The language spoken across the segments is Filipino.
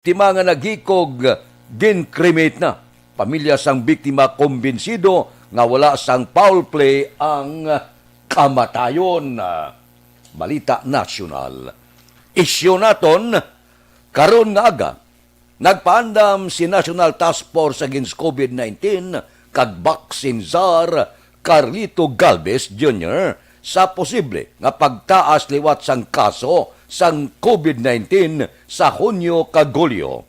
Biktima nga naghikog, ginkremate na. Pamilya sang biktima kumbinsido nga wala sang foul play ang kamatayon. Balita nasyonal. Isyu naton, karon nga aga, nagpaandam si National Task Force Against COVID-19 kag Vaccine Czar Carlito Galvez Jr. sa posible nga pagtaas liwat sang kaso sang COVID-19 sa Hunyo kag Hulyo.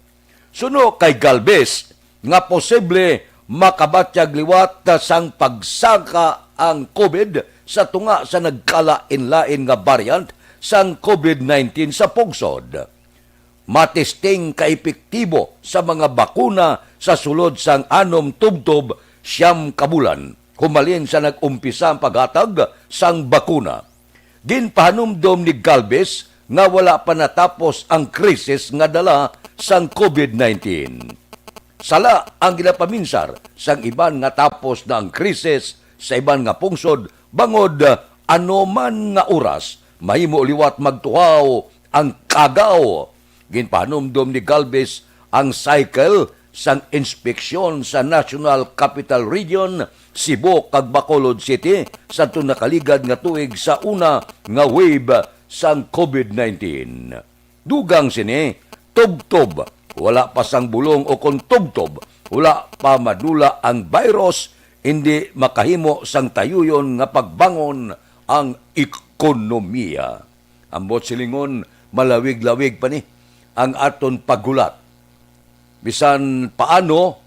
Suno kay Galvez nga posible makabatyag liwat sang pagsaka ang COVID sa tunga sa nagkalain-lain nga variant sang COVID-19 sa pugsod. Matesting kaepektibo sa mga bakuna sa sulod sang 6 tubtob 9 kabulan humalin sa nag-umpisa ang paghatag sang bakuna. Ginpahanumdom ni Galvez nga wala pa natapos ang krisis nga dala sang COVID-19. Sala ang ginapaminsar sang iban nga tapos na ang krisis sa iban nga pungsod bangod ano man nga oras mahimo liwat magtuhaw ang kagaw. Ginpahanumdom ni Galvez ang cycle sang inspeksyon sa National Capital Region, Cebu kag Bacolod City sa tunakaligad nga tuig sa una nga wave sang COVID-19. Dugang sini, tubtob, wala pa sang bulong o kung tubtob, wala pa madula ang virus, hindi makahimo sang tayuyon nga pagbangon ang ekonomiya. Ambot silingon, malawig-lawig pa ni ang aton paggulat. Bisan paano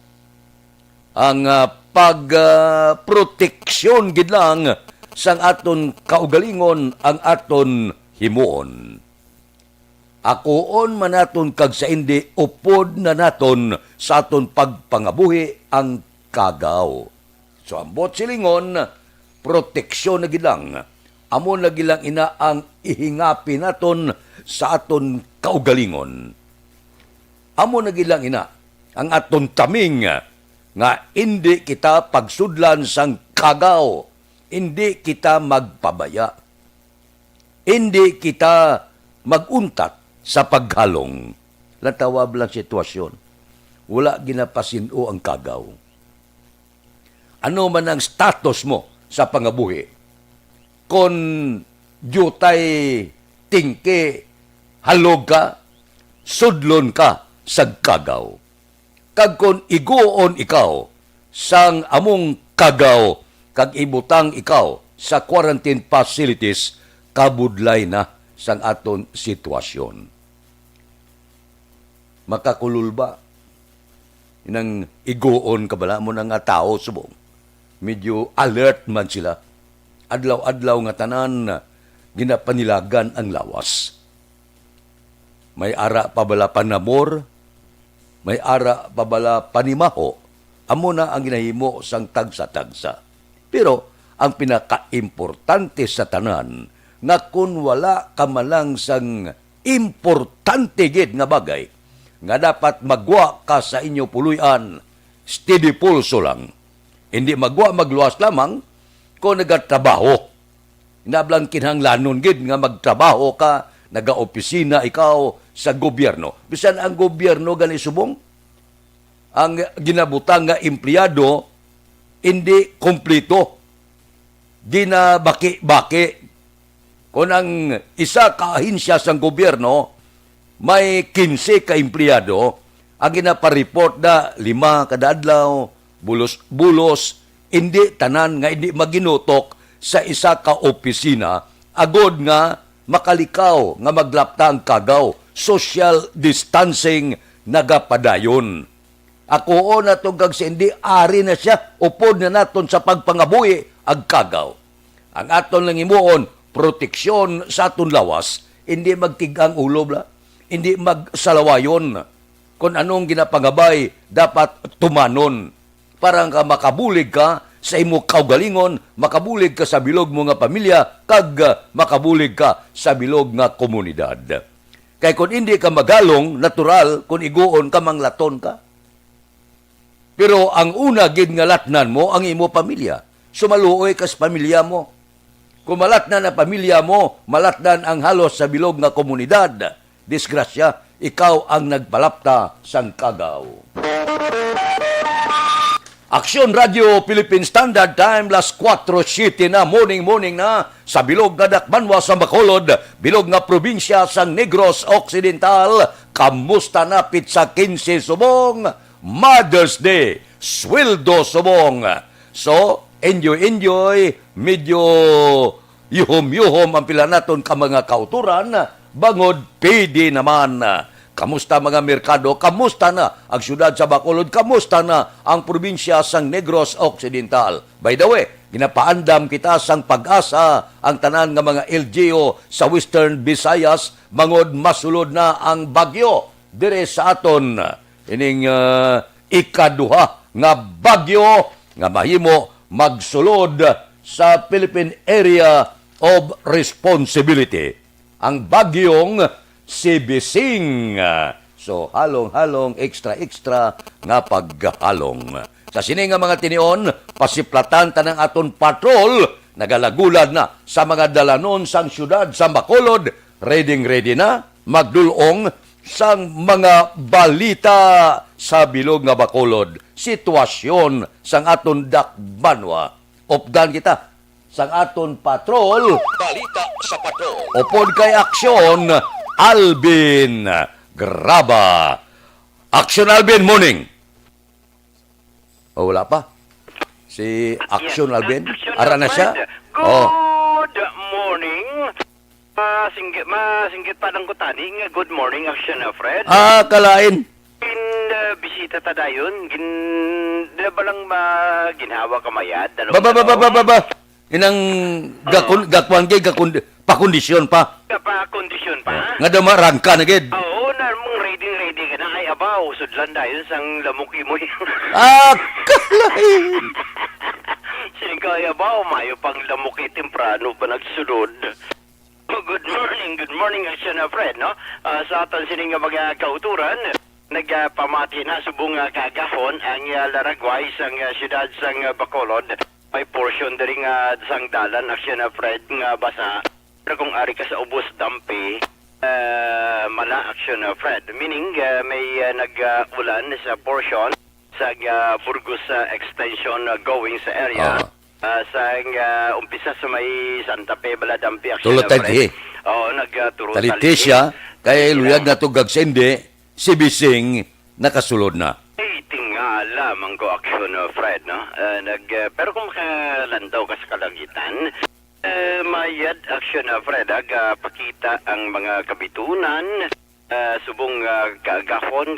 ang pagproteksyon gid lang sang aton kaugalingon ang aton himuon. Akoon man naton kag sa indi upod na naton sa aton pagpangabuhi ang kagaw. So ambot silingon, proteksyon na gid lang. Amo na gid lang ina ang ihingapi naton sa aton kaugalingon. Amo na gid lang ina ang aton taming nga hindi kita pagsudlan sang kagaw, hindi kita magpabaya, hindi kita maguntat sa paghalong. Latawab lang sitwasyon. Wala ginapasinuo ang kagaw. Ano man ang status mo sa pangabuhi, kung jutay tingke, halog ka, sudlon ka sa kagaw. Kag kung iguon ikaw sang among kagaw, kag ibutang ikaw sa quarantine facilities, kabudlay na sang aton sitwasyon. Makakulul ba? Inang iguon kabala mo ng tao subong. Medyo alert man sila. Adlaw-adlaw nga tanan, ginapanilagan ang lawas. May ara pabala panamor, may ara pabala panimaho, amo na ang ginahimo sang tagsa-tagsa. Pero ang pinaka-importante sa tanan, nga kung wala ka malang sang importante gid nga bagay, nga dapat magwa ka sa inyo puluyan, steady pulso lang. Hindi magwa magluwas lamang kung nagatrabaho. Inablang kinahanglanon gid nga magtrabaho ka, naga-opisina ikaw sa gobyerno. Bisan ang gobyerno gani subong, ang ginabutang nga empleyado hindi kompleto. Ginabaki-baki. Kung ang isa ka ahinsya sa gobyerno, may 15 ka empleyado, ang ginapareport na 5 kada adlaw, bulos-bulos, hindi tanan nga hindi maginutok sa isa ka opisina, agod nga makalikaw nga maglapta ang kagaw, social distancing nagapadayon. Ako na itong kag hindi ari na siya, upod na naton sa pagpangabuhi ang kagaw. Ang aton lang imuon, proteksyon sa aton lawas, hindi magtigang ulo bla, hindi magsalawayon. Kung anong ginapangabay, dapat tumanon. Parang ka makabulig ka sa imo kaugalingon, makabulig ka sa bilog mo nga pamilya, kag makabulig ka sa bilog nga komunidad. Kay kung hindi ka magalong, natural, kung iguon ka, manglaton ka. Pero ang una gid nga latnan mo, ang imo pamilya. Sumaluoy ka sa pamilya mo. Kung malatnan ang pamilya mo, malatnan ang halos sa bilog nga komunidad. Disgrasya, ikaw ang nagbalapta sang kagaw. Aksyon Radio Philippine Standard Time, las 4:07 na, morning na, sa bilog nga Dakbanwa sa Bacolod, bilog nga probinsya sa Negros Occidental. Kamusta na pizza 15 subong? Mother's Day, sweldo subong. So, enjoy, medyo yuhom-yuhom ang pila naton ka mga kauturan, bangod pwede naman. Kamusta mga merkado? Kamusta na ang syudad sa Bacolod? Kamusta na ang probinsya sang Negros Occidental? By the way, ginapaandam kita sang pag-asa ang tanan nga mga LGU sa Western Visayas, mangod masulod na ang bagyo dire sa aton. Ining ikaduha nga bagyo nga mahimo magsulod sa Philippine Area of Responsibility. Ang bagyong si Bising. So, halong-halong, extra nga paghalong. Sa sini nga mga tinion, pasiplatan tanang aton patrol, nagalagulad na sa mga dalanon sang syudad sa Bacolod, ready na, magdulong sang mga balita sa bilog nga Bacolod. Sitwasyon sang aton Dakbanwa. Opdan kita sang aton patrol. Balita sa patrol. Upod kay Aksyon, Alvin Graba. Aksyon Alvin, morning. O, wala pa. Si Aksyon Alvin. Ara na siya. Good morning. Masinggit pa ng kutani. Good morning, Aksyon Fred. Kalain. Bisita ta dayon. Di ba lang ginhawa kamayad? Ba. Inang gakwan kay pakondisyon pa. Pakondisyon pa? Nga damarang ka na gid. Oo, mong ready ka na. Ay, abaw, sudlan dayon sang lamuki mo. Kalain. Sige kaya abaw, mayo pang lamuki temprano pa nagsunod. Good morning, Aksyon Fred, no? Sa aton sining mga kauturan, nagpamati na subong kagahon ang laragway sang siyudad sang Bacolod. May portion diri nga sang dalan, Aksyon Fred, nga basa. Pero kung ari ka sa ubos dampi, mala, Aksyon Fred. Meaning, may nag-ulan sa portion sa Burgos extension going sa area. Sa umpisa sa may Santa Fe, Baladampi, Aksyon Fred. Oo, nagturo talite siya, kaya luyag na to gagsende, si Bising nakasulod na. Tingala man ko, Aksyon Fred, no? Pero kung makalandaw ka sa kalagitan, mayad, Aksyon Fred, pakita ang mga kabitunan, subong kagahon,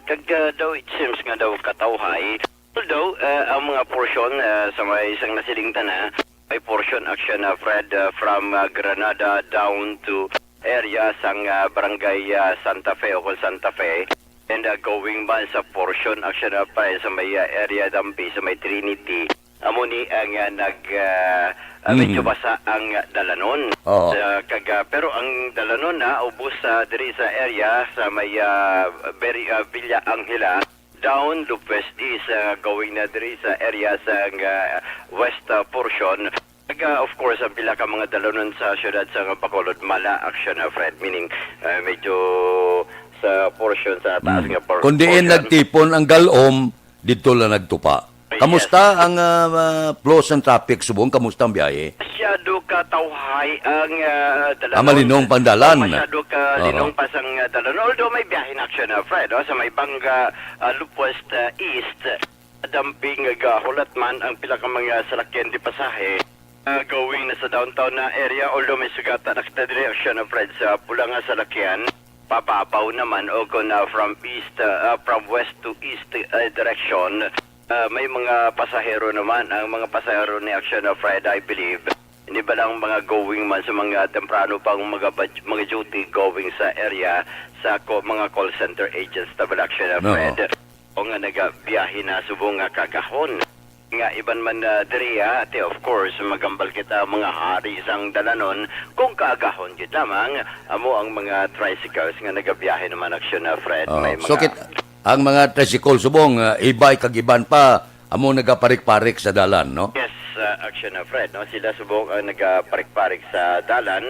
daw it seems nga daw katawhay. Although, ang mga portion sa may isang nasiling tana, may portion, Aksyon Fred, from Granada down to area sang barangay Santa Fe o Santa Fe. And going man sa portion, Aksyon Fred, sa may area Dampi, sa may Trinity, amuni ang medyo basa ang dalanon. Pero ang dalanon na ubos diri sa area sa may Villa Angela, down to West East, going na diri sa area sa west portion. Of course, ang pila ka mga dalanon sa syudad sa Bacolod, mala, Aksyon Fred, meaning medyo sa portion sa taas nga portion. Kundi nagtipon ang galom, dito lang nagtupa. Kamusta ang flow ng traffic subong? Kamusta ang biyahe? Masyado katawhay ang dalanon. Malinong pandalan. Masyado kalinong pa sang dalanon. Although may biyahe na, Aksyon Fred, sa may Banga Lupwest East, damping gahulat man ang pila ka mga salakyan di pasahe. Going na sa downtown na area, although may sugata na kita direction of Fred sa pula nga salakyan, pababaw naman o kung from west to east direction, may mga pasahero naman. Ang mga pasahero ni Aksyon Fred, I believe, hindi ba lang mga going man sa mga temprano pang mga duty going sa area sa mga call center agents na ba Aksyon Fred, o nga nagabiyahe na subong nga kagahon. Nga iban man diriya, ate, of course, magambal kita mga hari sang dalanon, kung kaagahon kita lamang, amo ang mga tricycles nga nagabiyahe naman, Aksyon Fred. May mga... So, ang mga tricycle subong, ibay kagiban pa, amo nagaparik-parik sa dalan, no? Yes, Aksyon Fred, no? Sila subong nagaparik-parik sa dalan.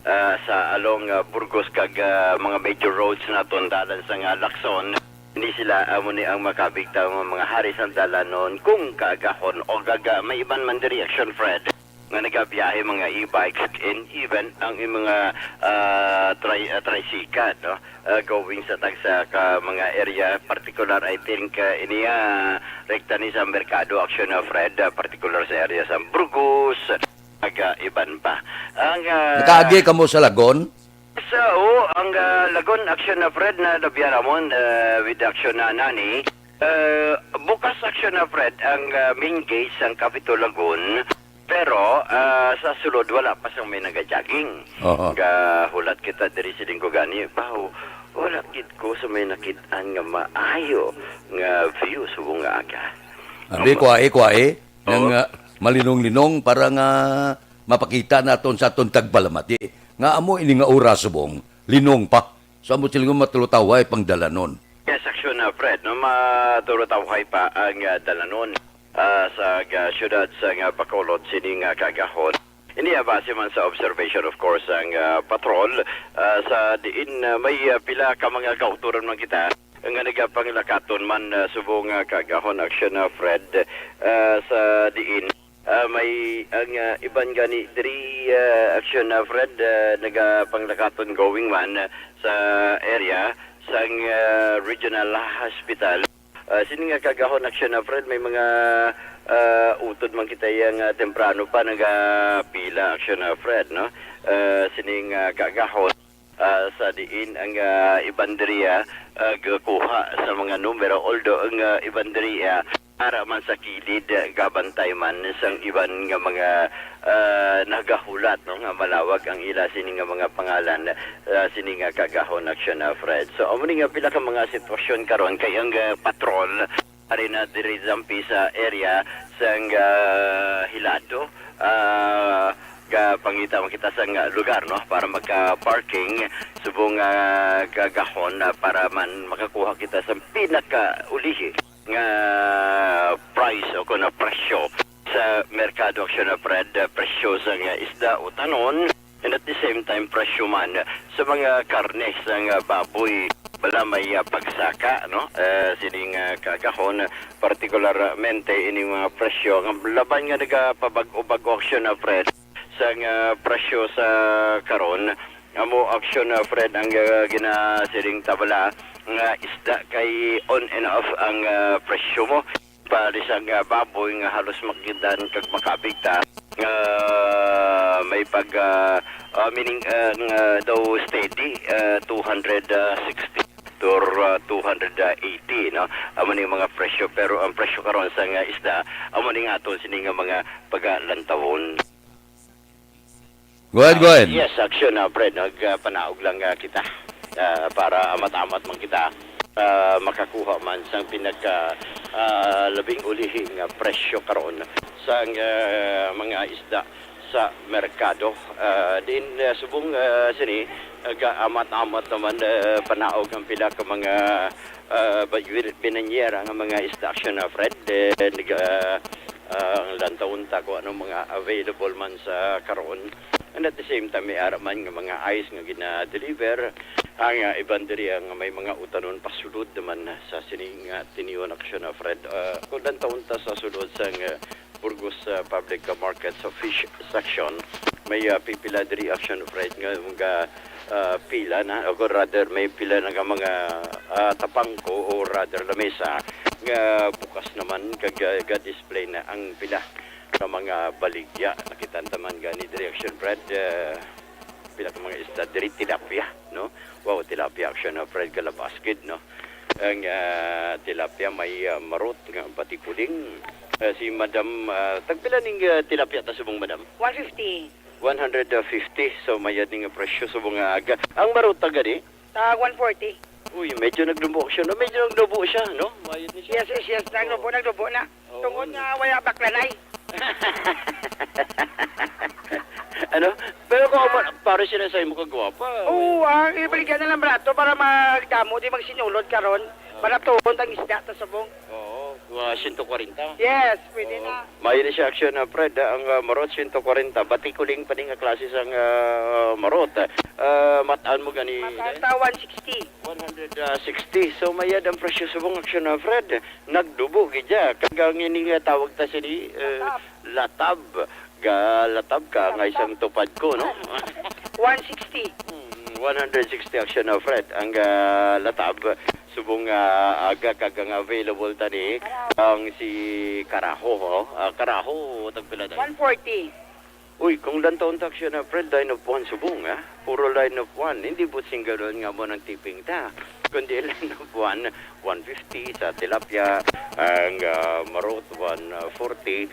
sa along Burgos kag mga major roads na tundalan sa nga Lacson. Hindi sila amo ni ang makabigta mga hari sa dalanon kung kagahon o may iban man diri Aksyon Fred nga nagabiyahe mga e-bikes and even ang mga tricycle no? Going sa tagsa ka mga area particular I think iniya rekta ni sa merkado Aksyon Fred particular sa area sa Burgos iban pa ang Nakaagi ka mo sa Lagon? So, ang Lagon Aksyon Fred na nabiyaramon with Aksyon Nani bukas Aksyon Fred ang main gate sa Capitol Lagon. Pero sa sulod wala pa sang may nagajogging. Hulat kita diri sa linggo gani. Baho, wala kit ko sa may nakitaan nga maayo nga view subong nga aga. Abi kwae nang malinong-linong para nga mapakita naton sa aton tagbalamati. Nga amo ini nga oras subong linong pa. So amo siling matulutaway pang dalanon. Yes, Aksyon Fred, no matulutaway pa ang dalanon. Sa syudad sa Bacolod sining kagahon. Hindi base man sa observation of course ang patrol sa diin may pila ka mga kauturan man kita nga nagapangilakaton man subong kagahon Aksyon Fred sa diin may ang iban gani diri Aksyon Fred nagapanglakaton going man sa area sang regional hospital. Sini nga kagahon Aksyon Fred may mga utod man kita yang temprano pa nagapila Aksyon Fred no sini nga kagahon sa diin ang ibanderiya kuha sa mga numero although ang ibanderiya para man sa kilid gabantay man sang iban nga mga nagahulat no nga malawag ang ila sini nga mga pangalan sini nga kagahon Aksyon Fred. So amo nga pila ka mga sitwasyon karon kay ang patrol ari na diri zampi sa area sang Hilado pangita makita sa lugar no para magka-parking subong kagahon para man makakuha kita sa pinaka ulihi nga price o kuna presyo sa merkado Aksyon Fred presyo sa nga isda o tanon and at the same time presyo man sa mga karne sa nga baboy wala may pagsaka no sining kagahon partikularmente ini mga presyo ang laban nga nagapabag-o-bago Aksyon Fred sa nga presyo sa karon amo Aksyon Fred ang ginasiling tabala nga isda kay on and off ang presyo mo para sa baboy nga halos makidan kag makabigta may pag meaning daw steady 260 or 280 no amo ni mga presyo pero ang presyo karon sa nga isda amo ni nga aton sini nga mga pagalantawon. Go ahead. Yes, Aksyon Fred nagpanaog lang kita para amat-amat man kita makakuha man sang pinaka labing ulihi nga presyo karon sa mga isda sa merkado din subong sini amat-amat naman panaog ang pila ka mga binanyera nga mga isda Aksyon Fred ang lantaw-unta ko anong mga available man sa karon. And at the same time, may araman nga mga ice nga gina-deliver. Ang iban diri ang may mga utanon pasulod naman sa sining tiniyon Aksyon Fred. Kung taon ta sa sulod sa Burgos Public Market sa fish section, may pipila diri Aksyon Fred nga mga pila na, o rather may pila na mga tapangko o rather lamesa nga bukas naman kag display na ang pila sa mga baligya nakita taman gani diri Aksyon Fred pila ka mga isda diri tilapia no wow tilapia Aksyon Fred kalabaskid no ang tilapia may marot nga pati puling si madam tagpila ning tilapia ta subong madam 150. 150 so mayad ning presyo subong aga ang marot ta gani 140. Uy, medyo nagdubo siya, no? Medyo nagdubo siya, no? Mayad ni siya. Yes, nagdubo na. Tungod nga wala baklanay. Ano? Pero kung para sila sa imo kagwapa. Oo, ibalikan na lang brato para magdamo, di magsinulod karon. Balatuhon ang isda ta subong. Oo, 140. Yes, pwede na. May na siya aksyon na Fred, ang marot 140. Batikuling pa ning klase sang marot. Mataan mo gani Makata 160. 160. So mayad ang presyo subong aksyon na Fred. Nagdubo gidya. Kagang ini nga tawag ta sini latab. Latab ka nga isang tupad ko, no? 160. 160 aksyon na Fred. Ang latab subong aga kagang available tani ang si Karaho. Karaho tagpila dai. 140. Uy, kung lantaon taksyon na Fred, line of one subong, puro line of one. Hindi po singgalon nga mo ng tipping ta. Kundi line of one, 150 sa tilapia, ang marot, 140,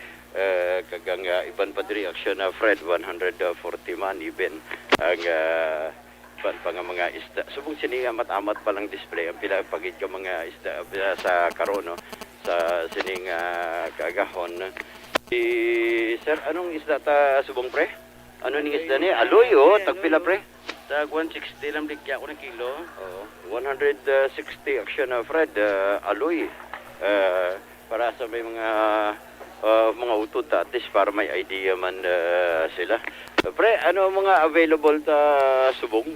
kagang iban pa diri aksyon na Fred, 140 man, even ang iban pa nga mga isda. Subong sini amat-amat palang display, ang pila pagid ka mga isda sa karon, no? Sa sining kaagahon. Sir, anong isda ta subong pre? Ano ning isda ni? Aloy tagpila pre? Tag 160 lang ligya ko na kilo. 160 aksyon na Fred, aloy. Para sa may mga utod at least para may idea man sila. Pre, ano mga available ta subong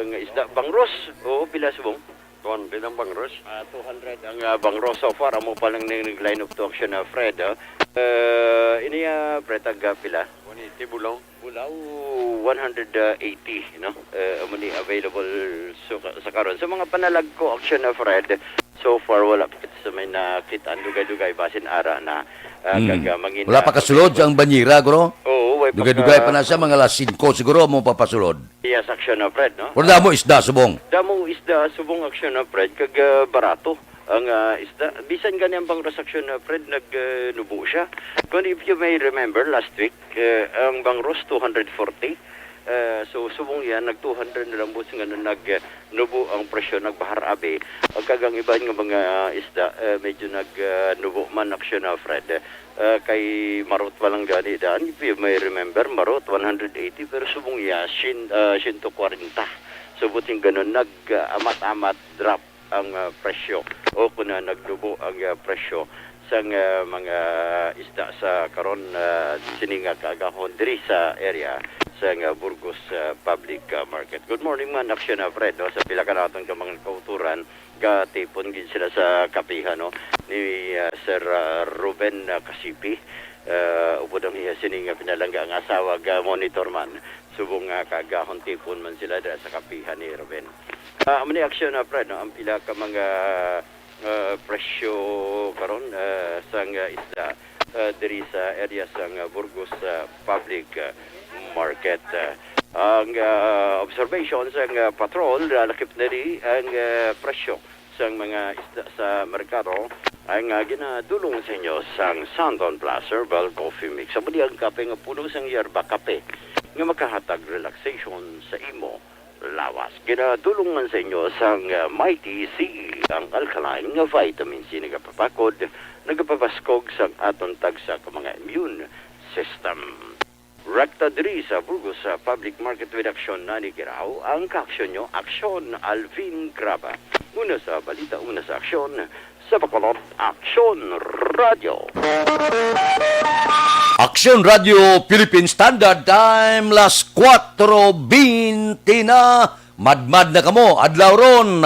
nga isda? Bangros? Oo, pila subong? 200 ang bangros. 200 ang bangros. So far, amo pa lang nag-line of to action na Fred. Ini pre, taga pila? 180 bulaw. Bulaw, 180, no? Amo ni available sa karon. Sa mga panalag ko action na Fred, so far wala pa sa may nakita dugay-dugay basin ara na kagamangin. Wala pa kasulod ang banyira, guro? Oo, way pa. Dugay-dugay pa na siya, mga alas 5 siguro mo papasulod. Yes, action na Fred, no? Wala mo isda, subong. Damo isda subong aksyon na Fred kag barato ang isda. Bisan gani ang bangros aksyon na Fred nagnubo siya. Kung if you may remember last week ang bangros 240. So subong yan nag 200 na lang bus nga nagnubo ang presyo nagbahar abi. Ang kagang iban nga mga isda medyo nagnubo man aksyon na Fred. Kay marot pa lang gani daan. If you may remember marot 180 pero subong yan 140. So buting ganun nag-amat-amat drop ang presyo o kung nagdubo ang presyo sa mga isda sa karon sininga kaagahon diri sa area sa Burgos Public Market. Good morning man aksyon na Fred, no? Sa pila ka naton ka mga kauturan gatipon gid sila sa kapihan, no? Ni Sir Ruben Kasipi upod ang iya sininga pinalangga ang asawa monitor man subong kaagahon tipon man sila dira sa kapihan ni Ruben. Amani aksyon na Fred, no? Ang pila ka mga presyo karon sang isda diri sa area sang Burgos Public Market. Ang observation sang patrol lakip na rin ang presyo sang mga isda sa merkado ang ginadulong sa inyo sang Sandon Plus Herbal Coffee Mix. Amani ang kape nga puno sang yerba kape nga makahatag relaxation sa imo lawas. Ginadulungan sa inyo sang Mighty C, ang alkaline nga vitamin C nagapapakod, nagapapaskog sang aton tagsa ka mga immune system. Rekta diri sa Burgos Public Market with Aksyon na ni Giraw, ang kaaksyon nyo, Aksyon Alvin Graba. Una sa balita, una sa aksyon, sa Bacolod, Aksyon Radio. Aksyon Radio Philippine Standard Time, las 4:20 na. Madmad na kamo, adlaw ron.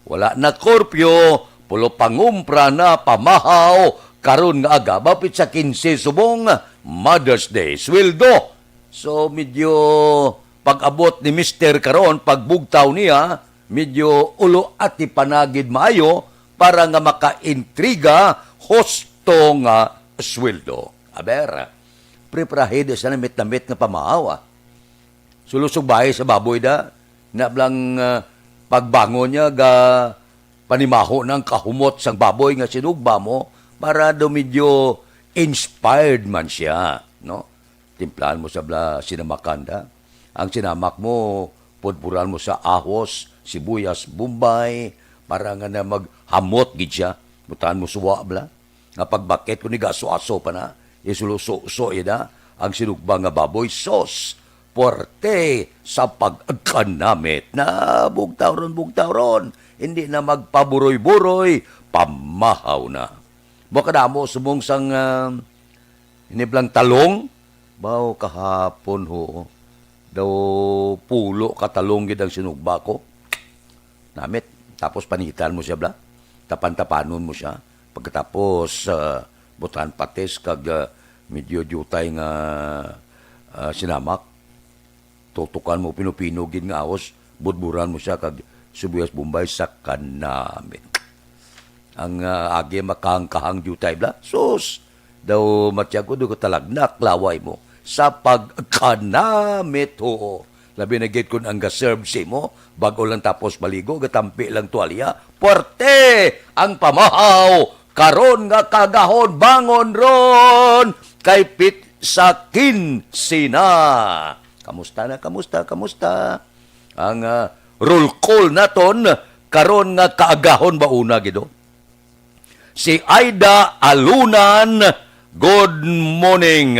Wala na korpyo, pulo pangumpra na pamahaw. Karon nga aga, bapit sa 15 subong, Mother's Day, sweldo. So, medyo pag-abot ni Mr. karon, pagbugtaw niya, medyo ulo at ipanagid maayo para nga maka-intriga hosto nga sweldo. Aber, preparahed sa namit-namit nga pamahaw. Sulusog bahay sa baboy da, na blang pagbangon niya ga panimaho ng kahumot sang baboy nga sinugba mo para do medyo inspired man siya, no? Timplahan mo sa sinamakan da. Ang sinamak mo, pudpuran mo sa ahos, sibuyas, bumbay, para nga na maghamot gid siya. Butahan mo suwa bla. Nga pagbakit ko ni gaso-aso pa na, isuluso-uso ida, ang sinugba nga baboy sauce. Porte sa pag-agkanamit na bugtaw ron. hindi na magpaburoy-buroy, pamahaw na. Baka na mo sumong sang hiniblang talong, baw kahapon ho, daw pulo katalong gid ang sinugba ko. Namit, tapos panitan mo siya bla, tapan-tapanon mo siya. Pagkatapos, butan patis kag medyo jutay nga sinamak, tutukan mo pinupinugid nga awos, budburan mo siya kag subuyas Bombay sa kanamit. Ang agi makahang-kahang jutay bla, sus, daw matyago do ko talagnak laway mo sa pagkanamit ho. Labi na gid kun ang ga-serve si mo, bago lang tapos maligo, gatampi lang tuwalya, porte ang pamahaw, karon nga kagahon, bangon ron, kay pit sa kinsina. Kamusta na, kamusta? Ang roll call naton, karon nga kaagahon ba una gido? Si Aida Alunan, good morning.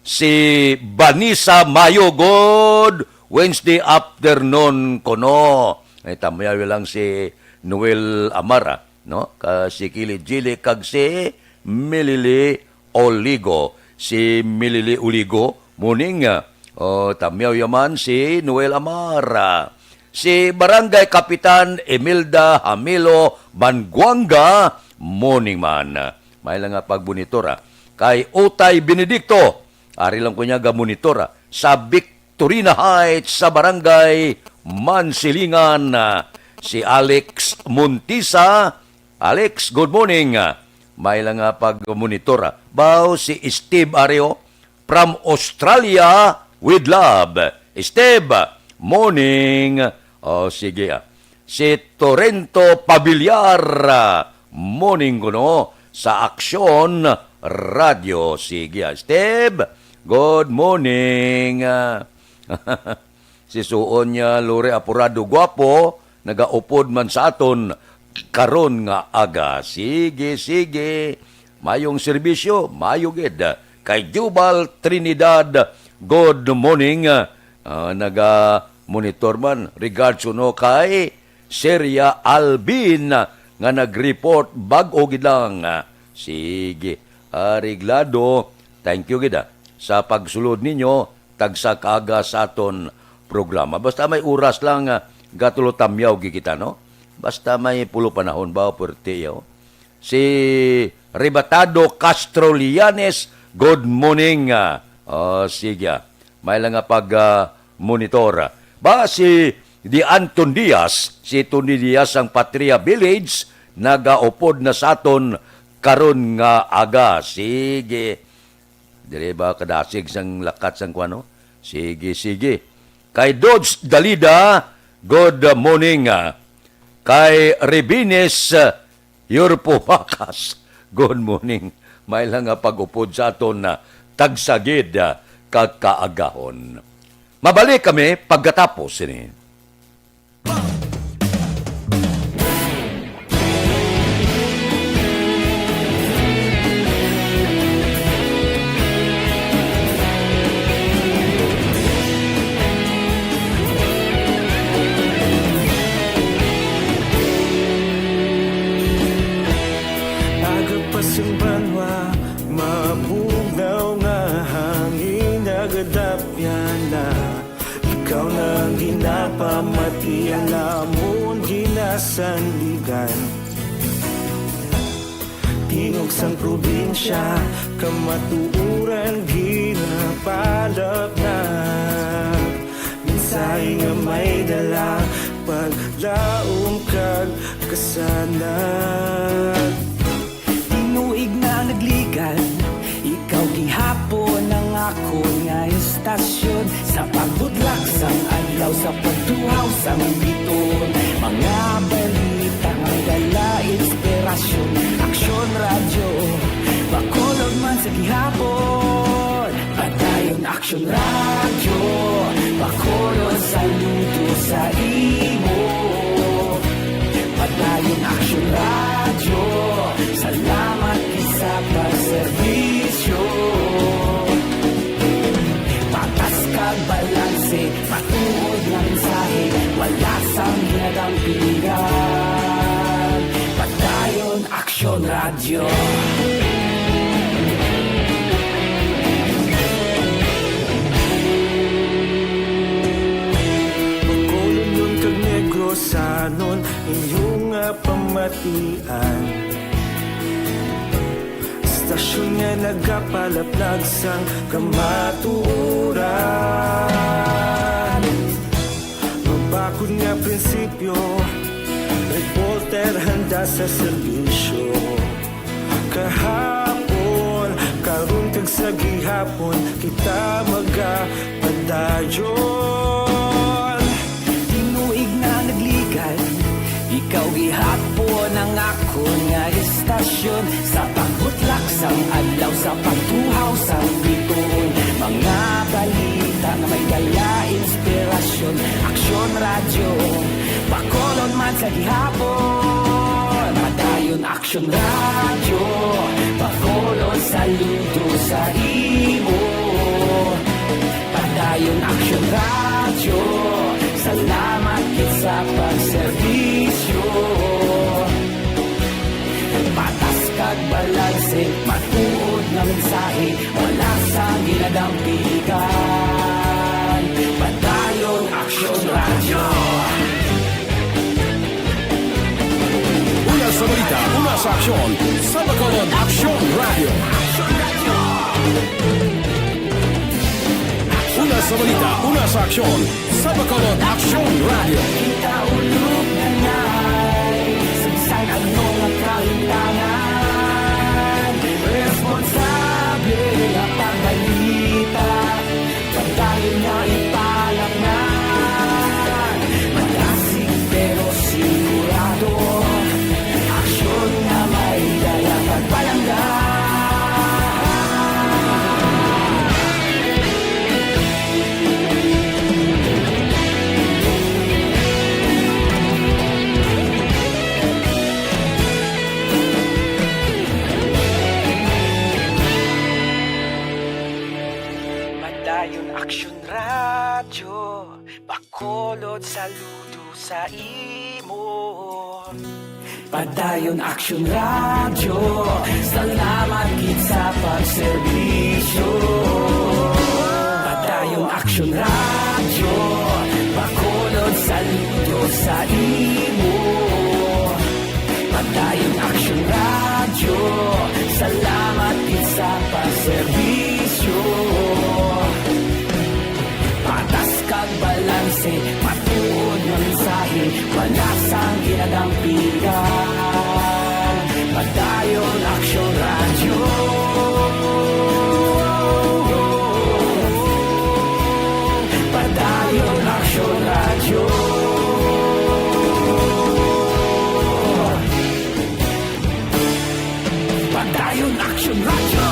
Si Vanessa Mayo, good Wednesday afternoon kono. Ay tamayaw lang si Noel Amara, no? Si Kili Jili kag si Milili Oligo. Si Milili Oligo, morning. Tamayaw yaman si Noel Amara. Si Barangay Kapitan Emilda Hamilo Banguanga, morning man. May lang nga pagbunitora. Kay Utay Benedicto, ari lang ko niya ga-monitora sa Victorina Heights sa Barangay Mansilingan. Si Alex Montisa. Alex, good morning. May lang nga pag-monitora. Bao si Steve Areo from Australia with love. Steve, morning. Sige. Si Torrento Pabiliar, morning ko no, sa Aksyon Radio. Sige, Steve, good morning. Si suon niya Lore Apurado Guapo, nagaupod man sa aton karon nga aga. Sige. Mayong serbisyo, mayo gid. Kay Jubal Trinidad, good morning. Naga-monitor man. Regards uno kay Seria Albin nga nag-report bag-o gid lang. Sige. Ariglado, thank you gid sa pagsulod ninyo tagsa kaaga sa aton programa. Basta may oras lang gatulo tamyaw gikita, no? Basta may pulo panahon ba pwerte yo. Si Ribatado Castrolianes, good morning. Sige. May lang nga pag-monitor. Ba si Di Anton Diaz, si Tony Diaz ang Patria Village, nagaupod na sa aton karon nga aga. Sige. Dire ba kadasig sang lakat sang kuano? Sige. Kay Dodge Dalida, good morning. Kay Rebines Yurpuhakas, good morning. May lang nga pag-upod sa aton na tagsagid kakaagahon. Mabalik kami pagkatapos ini. Agapasang banwa, mabugaw nga hangin, nagadapyan na. Ikaw nang ginapamatian namon, ginasandigan. Tingog sang probinsya, kamatuuran, ginapalap na. Minsay nga may dala, paglaom kag kasanag. Tinuig na nagligan, ikaw gihapon ang ako nga istasyon. Sa pagbudlak sang adlaw, sa pagtuhaw sang biton, mga balita nga dala inspirasyon. Aksyon radyo, bakolog man sa gihapon. Padayon Aksyon radyo, bakolog saludo sa imo. Padayon Aksyon radyo, salamat sa pagserbisyo. Patas kag balanse, matuod ng mensahe, wala sang ginadampingan. Aksyon Radio. Pagkulong nun kag negro sanon inyong pamatian. Stasyon nga nagapalaplag sang kamaturan. Mabakod nga prinsipyo, reporter handa sa serbisyo. Kahapon, karun kag sa gihapon, kita magapadayon. Tinuig na nagligan, ikaw gihapon ang ako nga istasyon. Sa pagbutlak sang adlaw, sa pagtuhaw sang biton, mga balita na may dala inspirasyon. Aksyon Radio, Bacolod man sa gihapon. Padayon Aksyon Radio, Bacolod saludo sa imo. Padayon Aksyon Radio, salamat kit sa pagserbisyo. Patas kag balanse, matuod na mensahe, wala sa ginadampigan. Padayon Aksyon Radio. Una sa balita, una sa aksyon, sa Bacolod Aksyon Radio. Una sa balita, una sa aksyon, sa Bacolod Aksyon Radio. Kita ulog na na'y sagsang ano nga kalintangan. Responsable na pagbalita, pagdayon na ipalaknan. Malasig pero sigurado, aksyon na may dala pagpalanggan. Padayon Aksyon Radio, Bacolod saludo sa imo. Padayon Aksyon Radio, salamat kit sa pagserbisyo. Padayon Aksyon Radio, Bacolod saludo sa imo. Padayon Aksyon Radio, salamat kit sa pagserbisyo. Patas kag balanse, matuod na mensahe, wala sang ginadampigan. Padayon Aksyon Radio. Padayon Aksyon Radio. Padayon Aksyon Radio.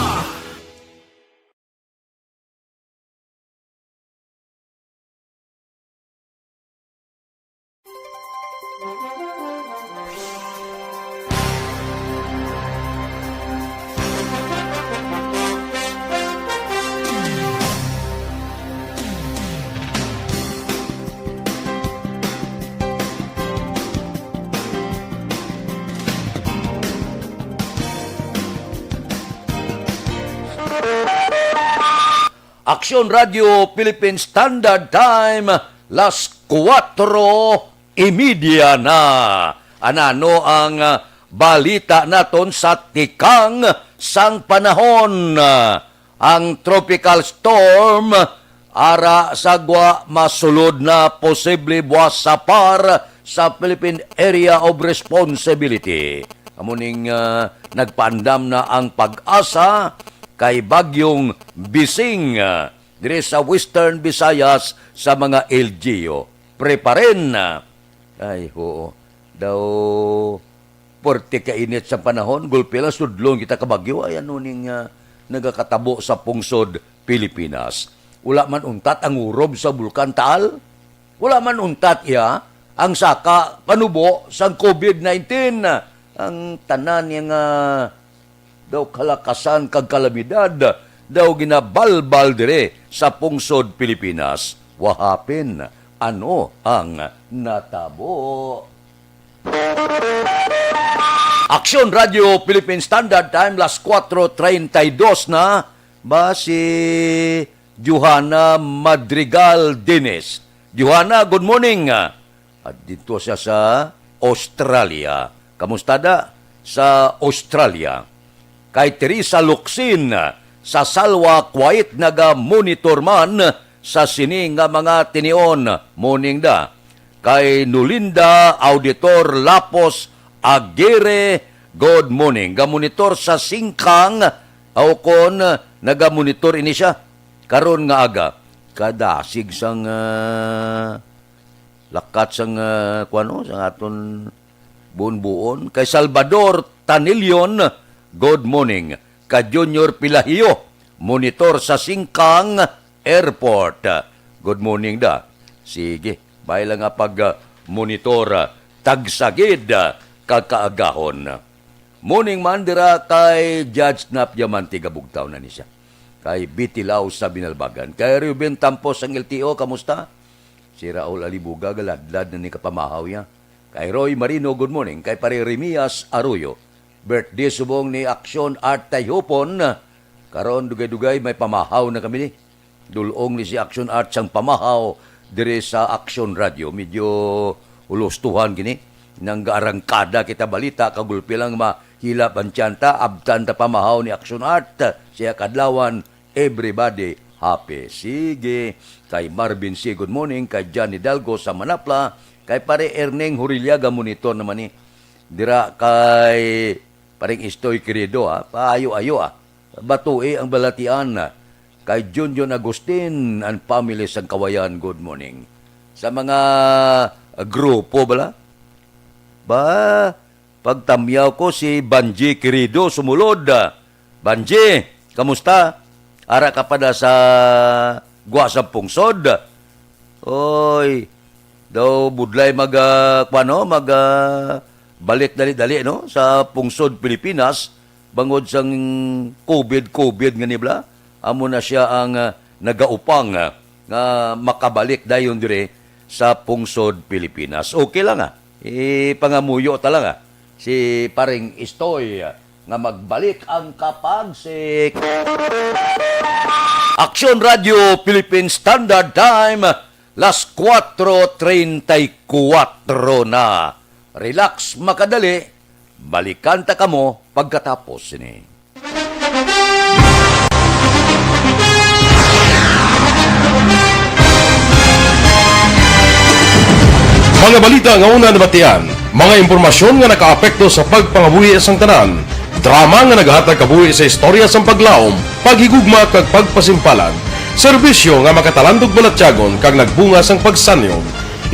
Aksyon Radio Philippine Standard Time, las 4:30 na. Anano ang balita naton sa tikang sang panahon. Ang tropical storm ara sagwa masulod na posible buwas sa par sa Philippine Area of Responsibility. Amuning nagpaandam na ang pag-asa kay bagyong Bising dire sa Western Visayas sa mga LGU. Preparen na. Ay, oo. Daw, porte kainit sa panahon, gulpila, sudlong kita kabagyo, ay ano ning nagakatabo sa pungsod Pilipinas. Wala man untat ang urob sa Bulkan Taal. Wala man untat iya ang saka panubo sa COVID-19. Ang tanan yung daw kalakasan kag kalamidad daw ginabalbal dire sa pungsod Pilipinas. Wahapin, ano ang natabo? Aksyon Radio Philippine Standard Time, las 4:32 na. Ba si Johanna Madrigal Dines. Johanna, good morning. At dito siya sa Australia. Kamusta da? Sa Australia. Kay Teresa Luxin, sa Salwa Kuwait naga-monitor man sa sining nga mga tinion. Morning da. Kay Nulinda Auditor Lapos Aguirre, good morning. Ga-monitor sa Singkang, kon naga-monitor ini siya. Karon nga aga, kadasig sang lakat sang kuano sang aton buon-buon. Kay Salvador Tanilion, good morning. Kay Junior Pilahio, monitor sa Singkang Airport. Good morning da. Sige, bay lang nga pag-monitor tagsagid kakaagahon. Morning man dira kay Judge Nap Diamante Gabugtaw na ni siya. Kay Bitilaw sa Binalbagan. Kay Ruben Tampos ang LTO, kamusta? Si Raul Alibuga, galadlad na ni kapamahaw niya. Kay Roy Marino, good morning. Kay Pare Remias Arroyo, birthday subong ni Aksyon Art Tayhopon. Karon dugay-dugay may pamahaw na kami ni. Dulong ni si Aksyon Art sang pamahaw dire sa Aksyon Radio. Medyo ulustuhan gini. Nang gaarangkada kita balita, kagulpi lang mahilap ang tiyanta, abtan ta pamahaw ni Aksyon Art. Siya kadlawan, everybody happy. Sige. Kay Marvin C. good morning. Kay Johnny Dalgo sa Manapla. Kay Pare Erneng Huriliaga monitor naman ni. Dira kay Paring Istoy Querido, paayo-ayo Batui ang balatian. Kay Junjun Agustin and family sa Kawayan, good morning. Sa mga grupo bala, ba, pagtamyaw ko si Banji Querido sumulod. Banji, kamusta? Ara ka pa na sa Guasang Pungsod. Oy, daw budlay balik dali-dali no sa Pungsod, Pilipinas bangod sang COVID nga nibla. Amo na siya ang nagaupang nga makabalik dayon dire sa Pungsod, Pilipinas. Okay lang pangamuyo talaga si Paring Istoy nga magbalik ang kapagsik. Aksyon Radio Philippine Standard Time, las 4:34 na. Relax, makadali. Balikan ta kamo pagkatapos ini. Mga balita nga una nabatian, mga impormasyon nga nakaapekto sa pagpangabuhi sang tanan, drama nga nagahatag kabuhi sa istorya sang paglaom, paghigugma kag pagpasimpalan, serbisyo nga makatalandog balatyagon kag nagbunga sang pagsanyog,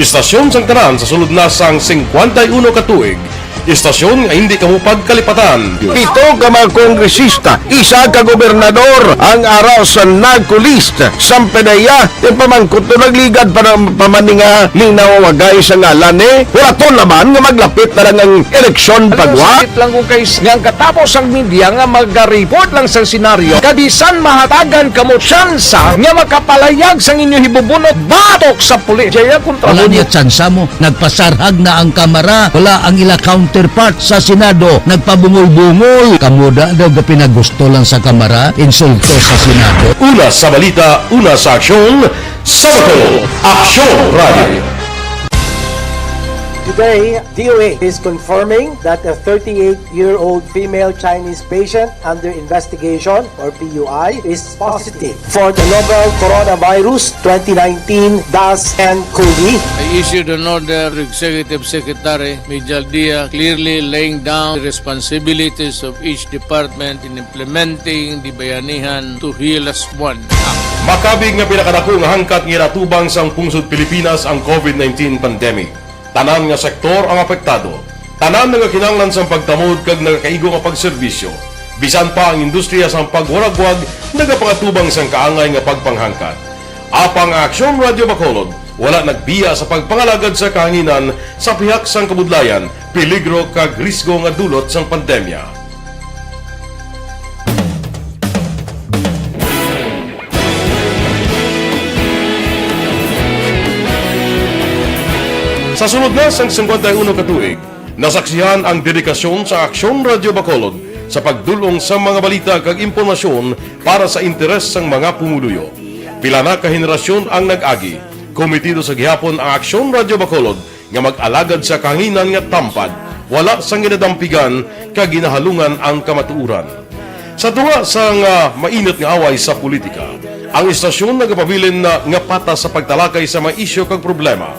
istasyon sang tanan sa sulod na sang 51 ka tuig, istasyon nga hindi kamo pagkalipatan. Ito ka mga kongresista, isa ka gobernador ang araw sa nagkulist sa pedaya yung pamangkot to nagligad para pamaninga linawagay sa ngalan wala to naman nga maglapit na lang ang eleksyon pagwa. Sakit lang kung kayo nga katapos ang media nga mag-report lang sa senaryo kadisan mahatagan kamo tsansa nga makapalayag sa inyo hibubunot batok sa pulis. Jaya kontra wala niya tsansa mo, nagpasarhag na ang kamara, wala ang ila counterpart sa Senado, nagpabungol-bungol. Kamuda daw pinagusto lang sa kamara, insulto sa Senado. Una sa balita, una sa aksyon, Sabado, Aksyon Radio. Today, DOA is confirming that a 38-year-old female Chinese patient under investigation, or PUI, is positive for the novel coronavirus 2019-10-CoV. I issued an order to Executive Secretary Major Dia clearly laying down the responsibilities of each department in implementing the Bayanihan to Heal as One Act. Makabig nga pinakadako nga hangkat nga natubang sang pungsod Pilipinas ang COVID-19 pandemic. Tanan nga sektor ang apektado. Tanan nga kinahanglan sang pagtamod kag nagakaigo nga pagserbisyo. Bisan pa ang industriya sang pagwaragwag nagapangatubang sang kaangay nga pagpanghangkat. Apang Aksyon Radio Bacolod wala nagbiya sa pagpangalagad sa kahanginan sa pihak sang kabudlayan, peligro kag risgo nga dulot sang pandemya. Sa sunod na sang 51 ka tuig, Nasaksihan ang dedikasyon sa Aksyon Radio Bacolod sa pagdulong sa mga balita kag impormasyon para sa interes sang mga pumuluyo. Pila na ka henerasyon ang nag-agi. Komitido sa gihapon ang Aksyon Radio Bacolod nga mag-alagad sa kahanginan nga tampad, wala sang ginadampigan kag ginahalungan ang kamatuuran. Sa tunga sang mainit nga away sa politika, ang istasyon nagapabilin na nga patas sa pagtalakay sa mga isyu kag problema.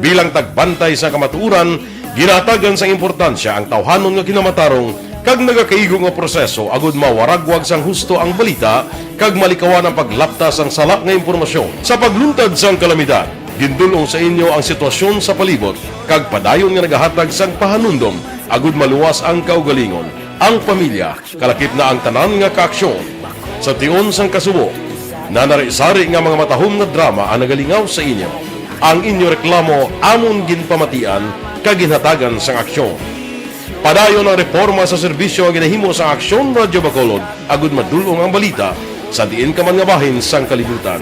Bilang tagbantay sa kamatuuran, ginatagan sa importansya ang tawhanon nga kinamatarong kag nagakaigo nga proseso agud mawaragwag sang husto ang balita kag malikawan ang paglaptas ang salak nga impormasyon. Sa pagluntad sang kalamidad, gindulong sa inyo ang sitwasyon sa palibot kag padayon nga nagahatag sang pahanundom agud maluwas ang kaugalingon. Ang pamilya kalakip na ang tanan nga kaaksyon. Sa tion sang kasubo, nanari-sari nga mga matahom nga drama ang nagalingaw sa inyo. Ang inyo reklamo amon ginpamatian kag ginhatagan sang aksyon. Padayon ang reforma sa serbisyo ang ginahimo sa Aksyon Radio Bacolod agud madulong ang balita sa diin ka man nga bahin sang kalibutan.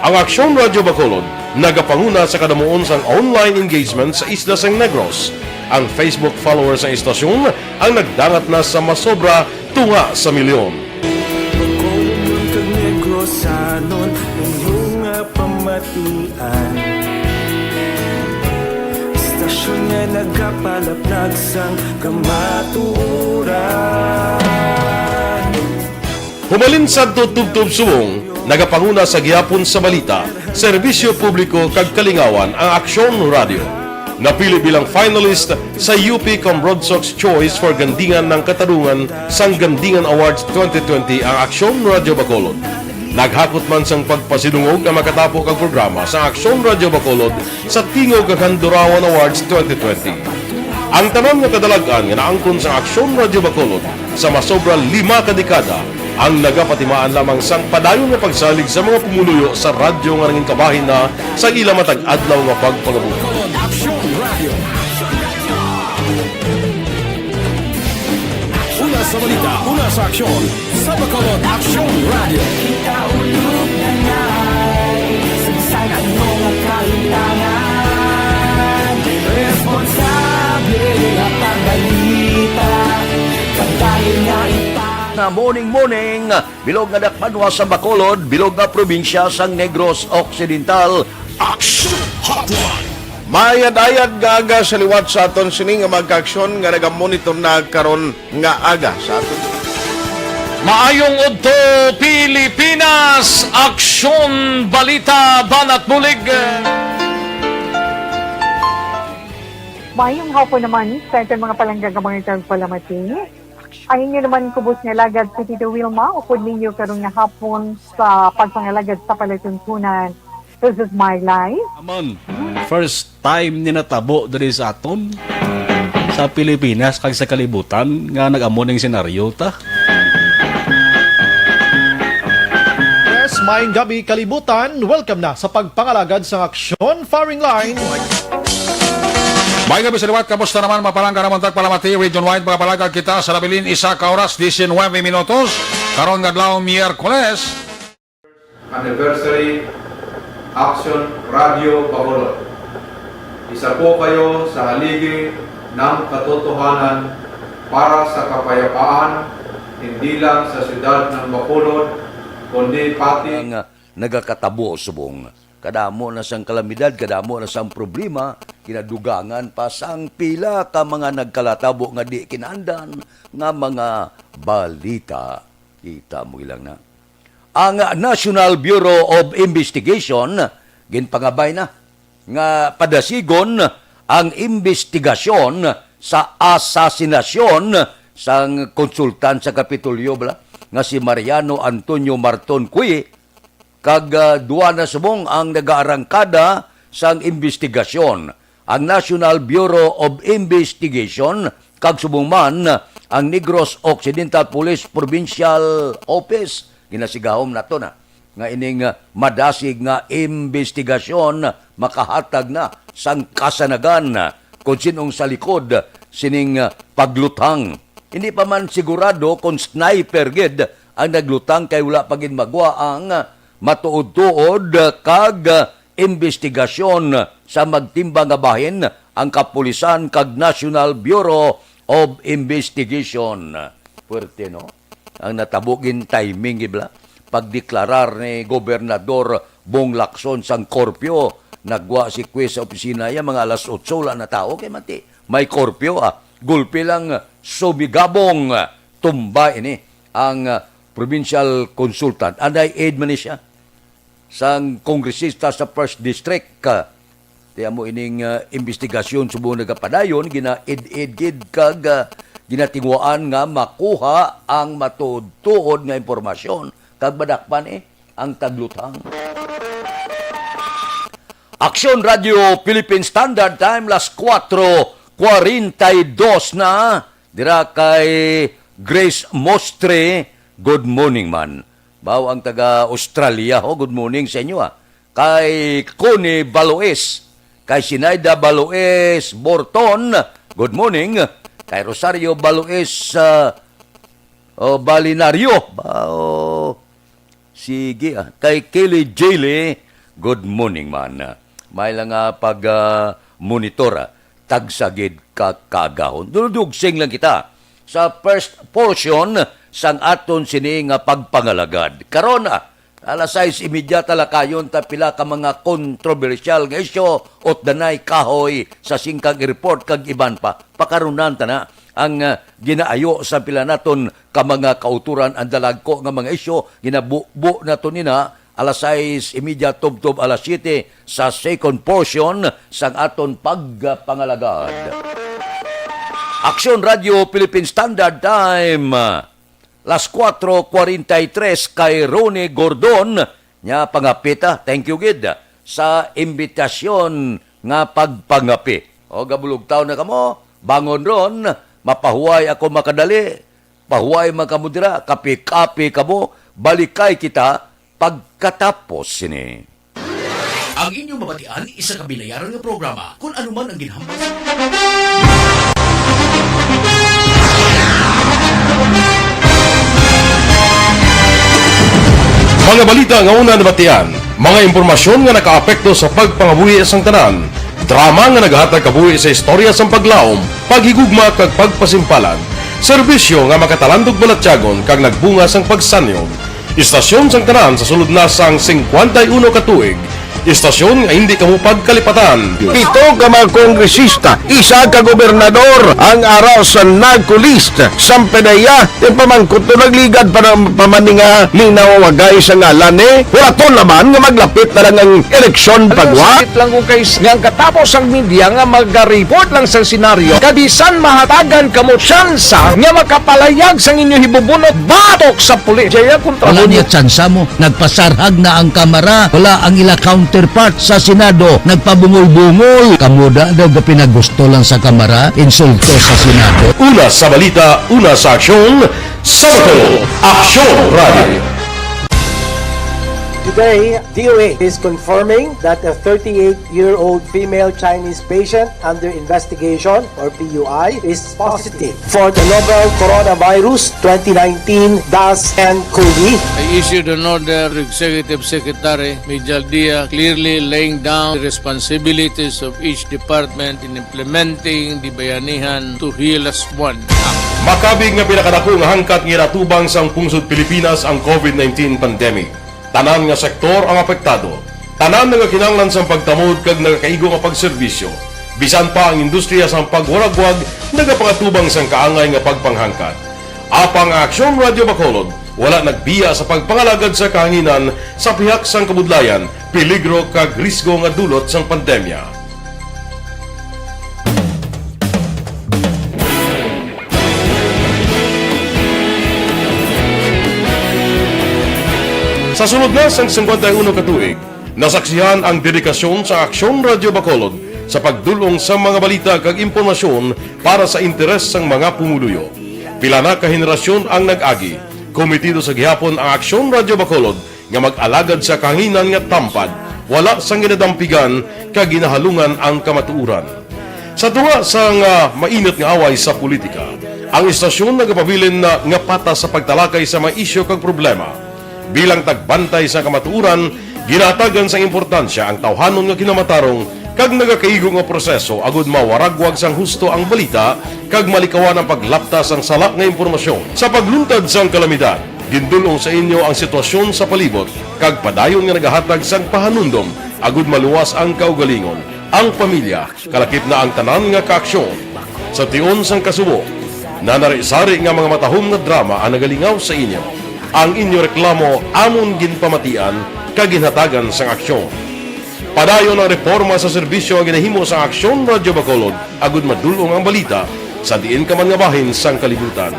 Ang Aksyon Radio Bacolod nagapanguna sa kadamuon sang online engagement sa Isla Sang Negros. Ang Facebook followers sa istasyon ang nagdangat na sa masobra tunga sa milyon. Bacolod kag Negros anon inyong pamatian. Istasyon nga nagapalaplag sang kamatuuran. Humalin sa tutubtub suwong, nagapanguna sa gihapon sa balita, serbisyo publiko kag kalingawan ang Aksyon Radio. Napili bilang finalist sa UP Comrade Sox Choice for Gandingan ng Katarungan sang Gandingan Awards 2020 ang Aksyon Radio Bacolod. Naghakot man sang pagpasidungog ang makatapok ang programa sa Aksyon Radio Bacolod sa Tingog kag Handurawan Awards 2020. Ang tanan nga kadalagan nga naangkon sa Aksyon Radio Bacolod sa masobra 5 ka dekada ang nagapatimaan lamang sang padayon nga pagsalig sa mga pumuluyo sa radyo nga nanging kabahin na sa ila matag adlaw nga pagpangabuhi. Una sa balita, una sa aksyon, sa Bacolod Aksyon Radio. Ikaulog na ngay, SalangaNo nga kahitangan. Responsable at pagbalita, kagdahil nga Na morning, bilog nga dakpanwa sa Bacolod, bilog nga probinsya sang Negros Occidental. Aksyon Hotline. Mayad-ayad nga aga sa liwat sa aton sini nga magkaaksyon nga nagamonitor na karon nga aga sa aton. Maayong udto Pilipinas, Aksyon Balita Banat Bulig. Mayong hapon naman sa ating mga palanggagamang itang palamati. Ay inyo naman kubos nga lagad sa Tito Wilma, upod ninyo karong nga hapon sa pagpangalagad sa palatuntunan. This is my life. Amon, first time ni natabo diri sa aton sa Pilipinas kag sa kalibutan nga nag-amon ning senaryo ta. Yes, maayong gabi kalibutan. Welcome na sa pagpangalagad sa Aksyon Firing Line. May gabi sa liwat, kamusta naman mapalangga naman tagpalamati, region-wide mga palagad kita sa labilin isa ka oras, 19 minutos, karon nga adlaw Miyerkules. Anniversary Aksyon Radio Bacolod. Isa po kayo sa haligi ng katotohanan para sa kapayapaan, hindi lang sa siyudad ng Bacolod, kundi pati ang nagakatabo subong. Kadamo na sang kalamidad, kadamo na sang problema, kinadugangan pa sang pila ka mga nagkalatabo nga di kinandan nga mga balita. Kita mo ilang na. Ang National Bureau of Investigation ginpangabay na nga padasigon ang investigasyon sa asasinasyon sang konsultan sa Kapitolyo nga si Mariano Antonio Marton Cui kag duwa na subong ang nagaarangkada sang investigasyon. Ang National Bureau of Investigation kag subong man ang Negros Occidental Police Provincial Office ginasigahom nato na nga ining madasig nga investigasyon makahatag na sang kasanagan kung sinong sa likod sining paglutang. Hindi pa man sigurado kung sniper gid ang naglutang kay wala pa gid magwa ang matuod-tuod kag investigasyon sa magtimbang nga bahin ang kapulisan kag National Bureau of Investigation. Puwerte, no? Ang natabugin timing, ibla. Pagdeklarar ni Gobernador Bong Lacson sang korpyo, nagwa si Quez sa opisina ya mga alas 8 la na tao kay mati. May korpyo gulpi lang subigabong tumba ini ang provincial consultant. Anday aid man ni siya sang kongresista sa First District. Tiya mo ining investigasyon subong nagapadayon gina-id-id kag ginatingwaan nga makuha ang matuod-tuod nga impormasyon kag badakpan ang taglutang. Aksyon Radio Philippine Standard Time las 4:42 na dira kay Grace Mostre. Good morning man. Baw ang taga Australia good morning sa inyo Kay Connie Baloes, kay Sinaida Baloes Borton, good morning. Kay Rosario Baloes Balinario, sige kay Kelly Jaylee, good morning man. May lang pag-monitor tagsagid kakagahon. Duludugsing lang kita sa first portion sang aton sini nga pagpangalagad. Karon alas 6:30 talakayon ta pila ka mga kontrobersyal nga isyu ot danay kahoy sa singkang report kag iban pa. Pakarunan ta na ang ginaayo sa pila naton ka mga kauturan ang dalagko nga mga isyu ginabubo naton nina alas 6:30 tubtob alas 7 sa second portion sang aton pagpangalagad. Aksyon Radio Philippine Standard Time las 4:43 kay Ronnie Gordon nya pangapita. Thank you gid sa imbitasyon nga pagpangapi. O gabulog taon na kamo, bangon ron, mapahuway ako makadali, pahuway makamudira, kapi-kapi kamo, balikay kita pagkatapos sini. Ang inyong mabatian isa kabilayaran nga programa kung anuman ang ginhambal. Mga balita nga una nabatian, mga impormasyon nga nakaapekto sa pagpangabuhi sang tanan, drama nga naghatag kabuhi sa istorya sang paglaom, paghigugma kag pagpasimpalan, serbisyo nga makatalandog balatyagon kag nagbunga sang pagsanyog, istasyon sang tanan sa sulod na sang 51 katuig, istasyon nga hindi kamo pagkalipatan. Pito ka mga kongresista, isa ka gobernador ang araw sa nagkulist sa pedaya yung pamangkot to nagligad para pamaninga linaw wagay sa ngalan wala to naman nga maglapit na lang ang eleksyon pagwa. Sakit lang kung kayo nga katapos ang media nga mag-report lang sa senaryo kabisan mahatagan kamo tsansa nga makapalayag sa inyo hibubunot batok sa pulis. Jaya kontra Wala niya tsansa mo, nagpasarhag na ang kamera, wala ang ila counterpart sa Senado, nagpabungol-bungol. Kamuda daw ga pinagusto lang sa kamera, insulto sa Senado. Una sa balita, una sa aksyon, Sabado, Aksyon Radio. Today, DOA is confirming that a 38-year-old female Chinese patient under investigation, or PUI, is positive for the novel coronavirus 2019-10-CoV. I issued an order to Executive Secretary Major Dia clearly laying down the responsibilities of each department in implementing the Bayanihan to Heal as One Act. Makabig nga pinakadako nga hangkat nga natubang sang pungsod Pilipinas ang COVID-19 pandemic. Tanan nga sektor ang apektado. Tanan nga kinahanglan sang pagtamod kag nagakaigo nga pagserbisyo. Bisan pa ang industriya sang pagwaragwag nagapangatubang sang kaangay nga pagpanghangkat. Apang Aksyon Radio Bacolod wala nagbiya sa pagpangalagad sa kahanginan sa pihak sang kabudlayan, peligro kag risgo nga dulot sang pandemya. Sa sunod na sang 51 katuig, nasaksihan ang dedikasyon sa Aksyon Radio Bacolod sa pagdulong sa mga balita kag impormasyon para sa interes sang mga pumuluyo. Pila na ka henerasyon ang nag-agi, komitido sa gihapon ang Aksyon Radio Bacolod nga mag-alagad sa kahanginan nga tampad, wala sang ginadampigan kag ginahalungan ang kamatuuran. Sa tunga sang mainit nga away sa politika, ang istasyon nagapabilin na nga patas sa pagtalakay sa mga isyu kag problema. Bilang tagbantay sa kamatuuran, ginatagan sa importansya ang tawhanon nga kinamatarong kag nagakaigo nga proseso agud mawaragwag sang husto ang balita kag malikawan ang paglaptas ang salak nga impormasyon sa pagluntad sang kalamidad. Gindulong sa inyo ang sitwasyon sa palibot kag padayon nga nagahatag sang pahanundom agud maluwas ang kaugalingon, ang pamilya, kalakip na ang tanan nga kaaksyon. Sa tion sang kasubo, nanari-sari nga mga matahom nga drama ang nagalingaw sa inyo. Ang inyo reklamo amon ginpamatian kag ginhatagan sang aksyon. Padayon ang reforma sa serbisyo nga ginahimo sa Aksyon Radyo Bacolod agud madulong ang balita sa diin ka man nga bahin sang kalibutan.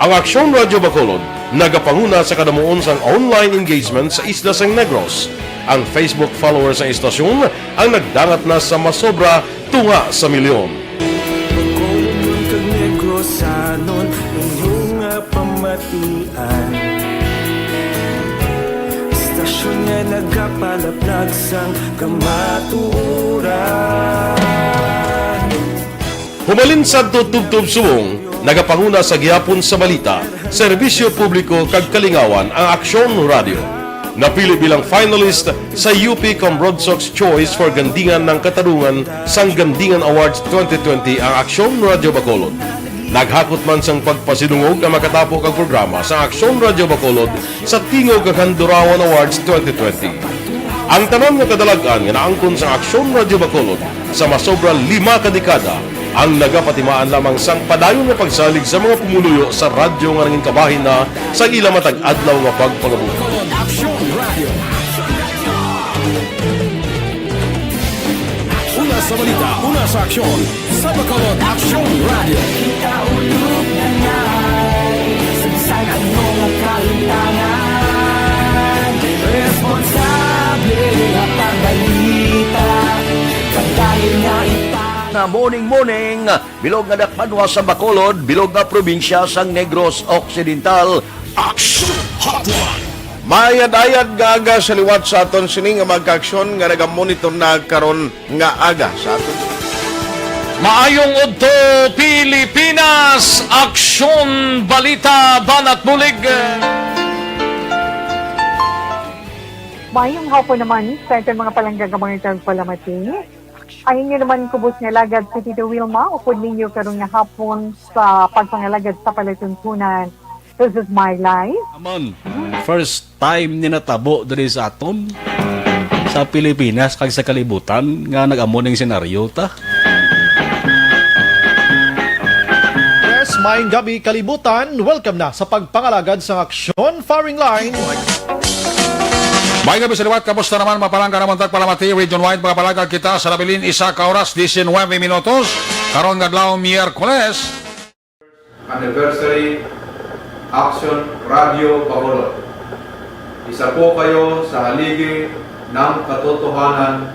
Ang Aksyon Radyo Bacolod nagapanguna sa kadamuon sang online engagement sa isla sang Negros. Ang Facebook followers sa istasyon ang nagdangat na sa masobra tunga sa milyon. Pagkumun kag Negros sanon inyong pamatian. Istasyon nga nagapalaplag sang kamaturan. Humalin sa tutubtub suwong, nagapanguna sa gihapon sa balita, serbisyo publiko kag kalingawan ang Aksyon Radio. Napili bilang finalist sa UP Combrodsox Choice for Gandingan ng Katarungan sang Gandingan Awards 2020 ang Aksyon Radio Bacolod. Naghakot man sang pagpasinungog ang makatapo kang programa sa Aksyon Radio Bacolod sa Tingog kag Handurawan Awards 2020. Ang tanan nga kadalagan nga naangkon sa Aksyon Radio Bacolod sa masobra 5 kadekada ang nagapatimaan lamang sang padayon nga pagsalig sa mga pumuluyo sa radyo nga nanging kabahin na sa ila matag adlaw nga pagpangabuhi. Una sa balita, una sa aksyon, sa Bacolod Aksyon Radio. Ikaulog na ngay, SalangaNo ang kalintangan. Responsable ang pagbalita, pagdahil nga na morning, bilog nga dakpanwa sa Bacolod, bilog nga probinsya sang Negros Occidental. Aksyon Hotline! Mayad-ayad nga aga sa liwat sa aton sini nga magkaaksyon nga nagamonitor na karon nga aga sa aton. Maayong udto Pilipinas, aksyon balita banat bulig. Mayong hapon naman sa ating mga palanggagamang palamati. Ay inyo naman kubos nga lagad sa Tito Wilma, upod ninyo karong nga hapon sa pagpangalagad sa palatuntunan. This is my life. Amon, first time ni natabo diri sa aton sa Pilipinas kag sa kalibutan nga nag-amo ning senaryo ta. Yes, maayong gabi kalibutan. Welcome na sa pagpangalagad sa Aksyon Firing Line. May gabi sa liwat, kamusta naman mapalangga naman tagpalamati, region-wide mga palagag kita sa labilin isa ka oras, 19 minutos, karon nga adlaw Miyerkules. Anniversary Aksyon Radio Bacolod. Isa po kayo sa haligi ng katotohanan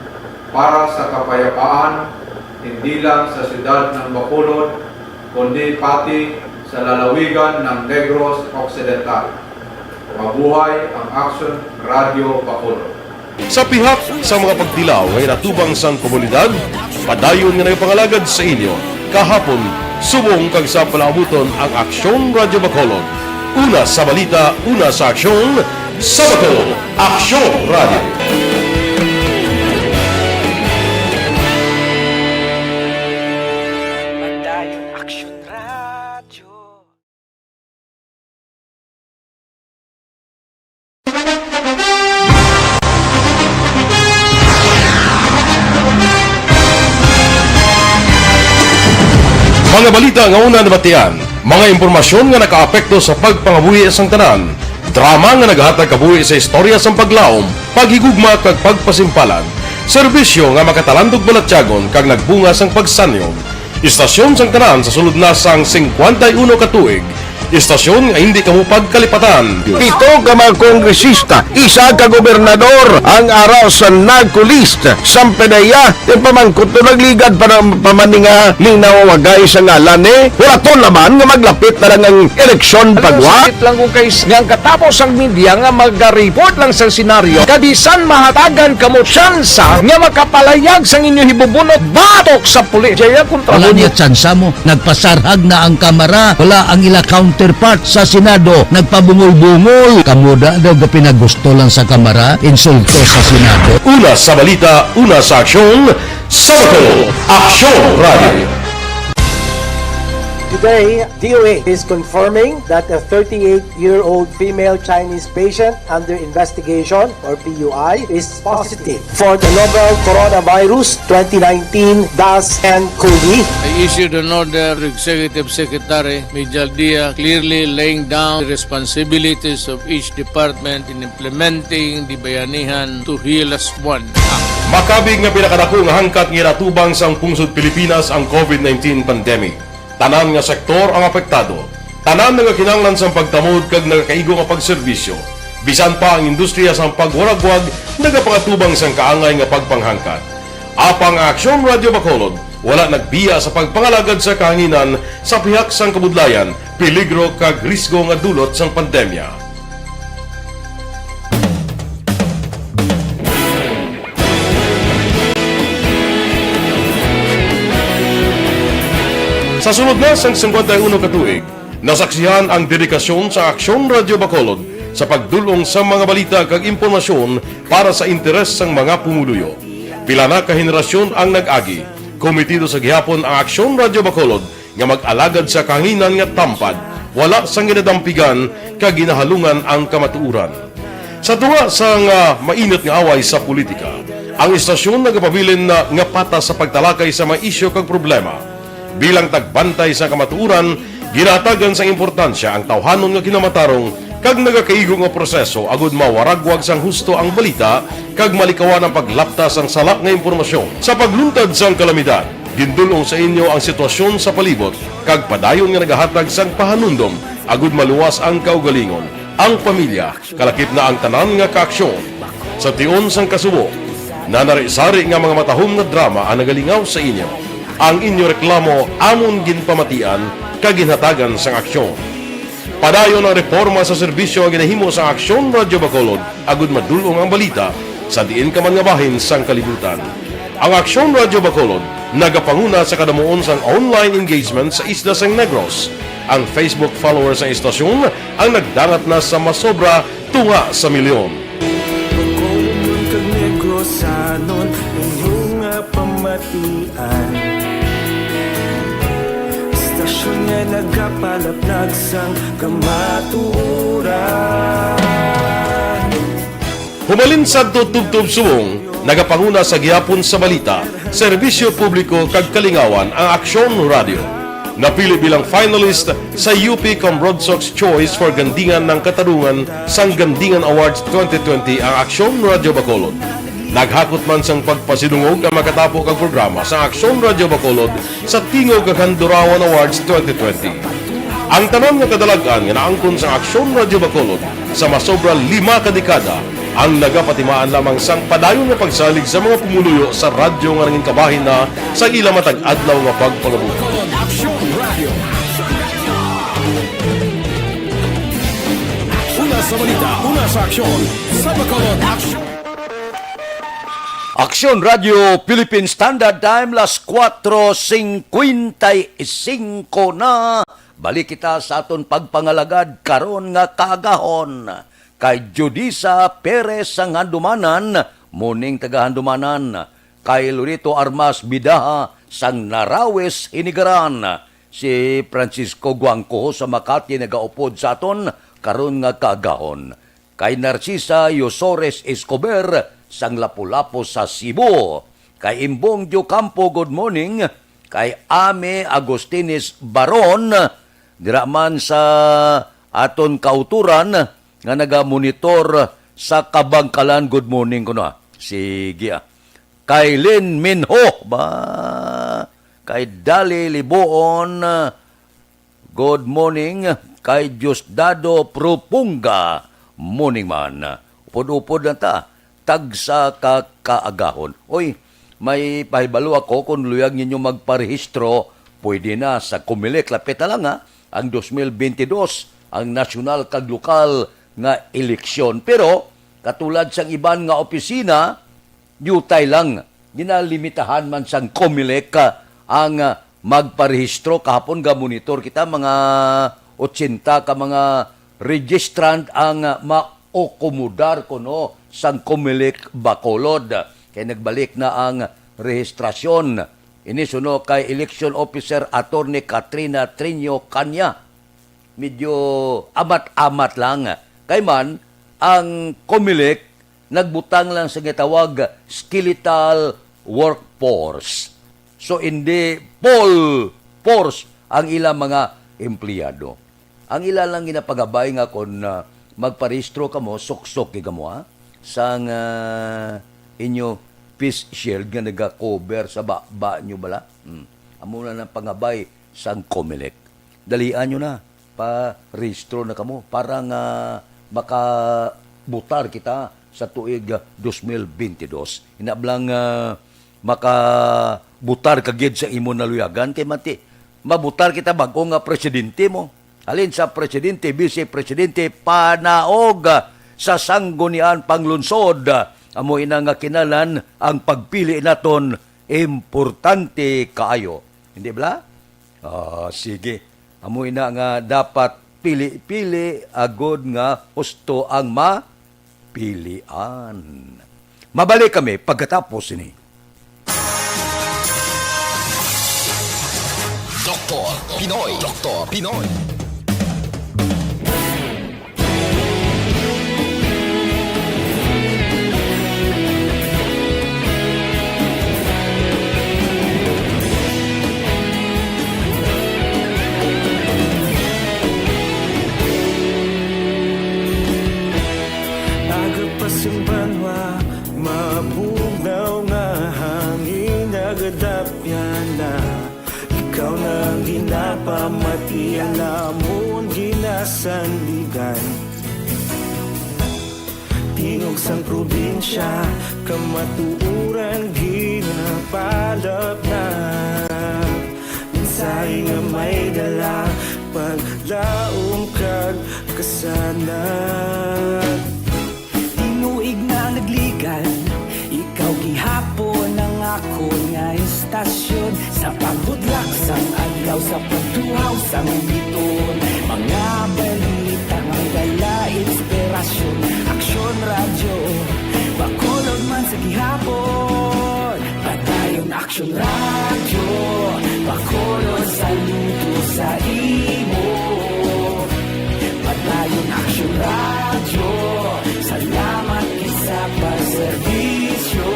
para sa kapayapaan, hindi lang sa siyudad ng Bacolod, kundi pati sa lalawigan ng Negros Occidental. Mabuhay ang Aksyon Radio Bacolod. Sa pihak sa mga pagdilaw ngay natubang sang komunidad, padayon nga nagpangalagad sa inyo. Kahapon, subong kag sa palabuton ang Aksyon Radio Bacolod. Una sa balita, una sa aksyon, sa Bacolod, Aksyon Radio. Mga balita nga una nabatian, mga impormasyon nga nakaapekto sa pagpangabuhi sang tanan, drama nga naghatag kabuhi sa istorya sang paglaom, paghigugma kag pagpasimpalan, serbisyo nga makatalandog balatyagon kag nagbunga sang pagsanyon, istasyon sang tanan sa sulod na sang 51 ka tuig, istasyon nga hindi kamupag kalipatan. 7 ka mga kongresista, 1 ka gobernador ang araw sa nagkulist sa PDEA yung pamangkot to nagligad para pamaninga ning nawawagay sa ngalan wala to naman nga maglapit na lang ang eleksyon pagwa. Sakit lang kung kays nga katapos ang media nga mag-report lang sa senaryo kabisan mahatagan kamo tsansa nga makapalayag sa inyo hibubunot batok sa pulis. Jaya kontra Wala niya tsansa mo, nagpasarhag na ang kamera, wala ang ila counter counterpart sa Senado nagpabungol-bungol. Kamuda daw ga pinagusto lang sa Kamara, insulto sa Senado. Una sa balita, una sa aksyon, SalangaNo, Aksyon Radio. Today, DOA is confirming that a 38-year-old female Chinese patient under investigation, or PUI, is positive for the novel coronavirus 2019-10-CoV. I issued an order to Executive Secretary Major Dia clearly laying down the responsibilities of each department in implementing the Bayanihan to Heal as One Act. Makabig nga pinakadako nga hangkat nga natubang sang pungsod Pilipinas ang COVID-19 pandemic. Tanan nga sektor ang apektado. Tanan nga kinahanglan sang pagtamod kag nagakaigo nga pagserbisyo. Bisan pa ang industriya sang pagwaragwag nagapangatubang sang kaangay nga pagpanghangkat. Apang Aksyon Radio Bacolod wala nagbiya sa pagpangalagad sa kahanginan sa pihak sang kabudlayan, peligro kag risgo nga dulot sang pandemya. Sa sunod na sang 51 katuig, nasaksihan ang dedikasyon sa Aksyon Radio Bacolod sa pagdulong sa mga balita kag impormasyon para sa interes sang mga pumuluyo. Pila na ka henerasyon ang nag-agi, komitido sa gihapon ang Aksyon Radio Bacolod nga mag-alagad sa kahanginan nga tampad, wala sang ginadampigan kag ginahalungan ang kamatuuran. Sa tuwa sang mainit nga away sa politika, ang istasyon nagapabilin na nga patas sa pagtalakay sa mga isyu kag problema. Bilang tagbantay sa kamatuuran, ginatagan sa importansya ang tawhanon nga kinamatarong kag nagakaigo nga proseso agud mawaragwag sang husto ang balita kag malikawan ang paglaptas ang salak nga impormasyon. Sa pagluntad sang kalamidad, gindulong sa inyo ang sitwasyon sa palibot kag padayon nga nagahatag sang pahanundom agud maluwas ang kaugalingon, ang pamilya, kalakip na ang tanan nga kaaksyon. Sa tion sang kasubo, nanari-sari nga mga matahom nga drama ang nagalingaw sa inyo. Ang inyo reklamo amon ginpamatian kag ginhatagan sang aksyon. Padayon ang reforma sa serbisyo nga ginahimo sa Aksyon Radio Bacolod agud madulong ang balita sa diin ka man nga bahin sang kalibutan. Ang Aksyon Radio Bacolod nagapanguna sa kadamuon sang online engagement sa isla sang Negros. Ang Facebook followers sa istasyon ang nagdangat na sa masobra tunga sa milyon. Bacolod kag Negros anon inyong pamatian. Istasyon nga nagapalaplag sang kamaturan. Humalin sa tutubtub subong, nagapanguna sa gihapon sa balita, serbisyo publiko kag kalingawan ang Aksyon Radio. Napili bilang finalist sa UP Broadsox Choice for Gandingan ng Katarungan sang Gandingan Awards 2020 ang Aksyon Radio Bacolod. Naghakot man sang pagpasidungog ang makatapo kang programa sa Aksyon Radio Bacolod sa Tingog kag Handurawan Awards 2020. Ang tanan nga kadalagan nga naangkon sa Aksyon Radio Bacolod sa masobra 5 kadekada ang nagapatimaan lamang sang padayon nga pagsalig sa mga pumuluyo sa radyo nga nangin kabahin na sa ila matag adlaw nga pagpangabuhi. Una sa balita, una sa aksyon, sa Bacolod Aksyon. Aksyon Radio Philippine Standard Time, las 4:55 na. Balik kita sa aton pagpangalagad karon nga kaagahon kay Judisa Perez sang Handumanan, muning taga Handumanan, kay Lurito Armas Bidaha sang Narawes Hinigaran, si Francisco Guangco sa Makati nagaupod sa aton karon nga kaagahon, kay Narcisa Yosores Escobar sang Lapu-Lapu sa Cebu, kay Imbong Diocampo good morning, kay Ame Agustines Baron diraman sa aton kauturan nga naga-monitor sa Kabangkalan good morning kuno. Sige. Kay Lin Minho ba, kay Dali Liboon good morning, kay Diosdado Propunga morning man. Upod-upod na ta tag sa kaagahon. Oy, may pahibalo ako kung luyag ninyo magparehistro, pwede na sa Comelec. Lapit na lang ang 2022, ang nasyonal kag lokal nga eleksyon. Pero, katulad sang iban nga opisina, yutay lang. Ginalimitahan man sang Comelec ang magparehistro. Kahapon ga monitor kita mga 80 ka mga registrant ang maokomodar kuno sang Comelec Bacolod. Kaya nagbalik na ang rehistrasyon. Inisuno kay Election Officer Attorney Katrina Trinio Kanya. Medyo amat-amat lang. Kay man, ang Comelec nagbutang lang sa gitawag skeletal workforce. So, hindi full force ang ilang mga empleyado. Ang ila lang ginapagabay nga kung magparehistro ka mo, suksok ka mo, ha? Sang inyo peace shield nga nag-cover sa ba nyo bala. Amo na ng pangabay sang Comelec. Dalian nyo na, pa-rehistro na kamo para nga makabutar kita sa tuig 2022. Inablang makabutar kagid sa imo naluyagan kay mati mabutar kita bago nga presidente mo. Alin sa presidente, vice-presidente, panaog sa sanggunian panglunsod. Amo ina nga kinalan ang pagpili naton importante kaayo. Hindi ba? Sige. Amo ina nga dapat pili-pili agod nga husto ang mapilian. Mabalik kami pagkatapos ini. Doktor Pinoy. Doktor Pinoy. Agapasimbangwa, mabugaw nga hangin nagadapyan na. Ikaw nang ginapamatian namon ginasandigan. Tingog sang probinsya, kamatuuran ginapalap na. Minsay nga may dala, paglaom kag kasanan. Tinuig na nagligan, ikaw gihapon ang ako nga istasyon. Sa pagbudlak sang adlaw, sa pagtuhaw sang biton. Mga balita, may dala inspirasyon. Aksyon radyo, Bacolod man sa gihapon. Patayon Aksyon radyo, Bacolod saludo sa imo. Patayon Aksyon radyo, salamat isa pa serbisyo.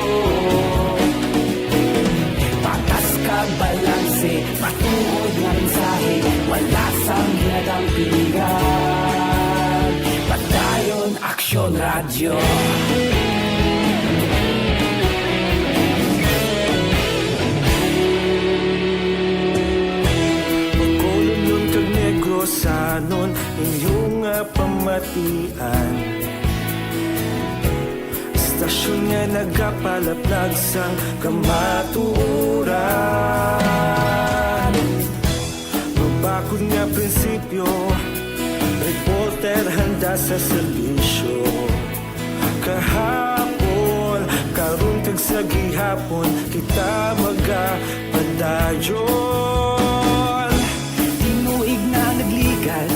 Patas kag balanse, patuod nga mensahe, wala sang ginadang piligan. Patayon Aksyon radyo. Bacolod nun kag Negrosanon, inyong pamatian. Istasyon nga nagapalaplag sang kamatuuran. Mabakod nga prinsipyo, reporter handa sa serbisyo. Kahapon, karon kag sa gihapon, kita magapadayon. Tinuig na nagligan,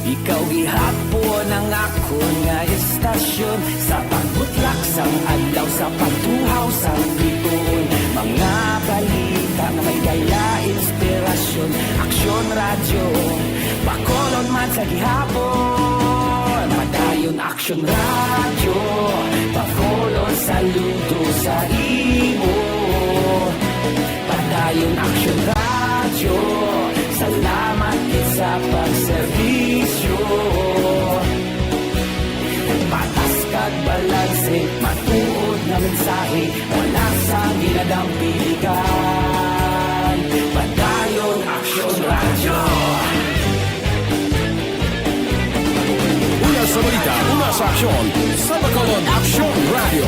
ikaw gihapon ang ako nga istasyon. Sa pagbutlak sang adlaw, sa pagtuhaw sang biton. Mga balita na may dala inspirasyon. Aksyon radyo, Bacolod man sa gihapon. Padayon Aksyon radyo, Bacolod saludo sa imo. Padayon Aksyon radyo, salamat sa pagserbisyo. Patas kag balanse, matuod na mensahe, wala sang ginadang piligan. Padayon Aksyon radyo. Una sa balita, una sa aksyon, sa Bacolod Aksyon Radio.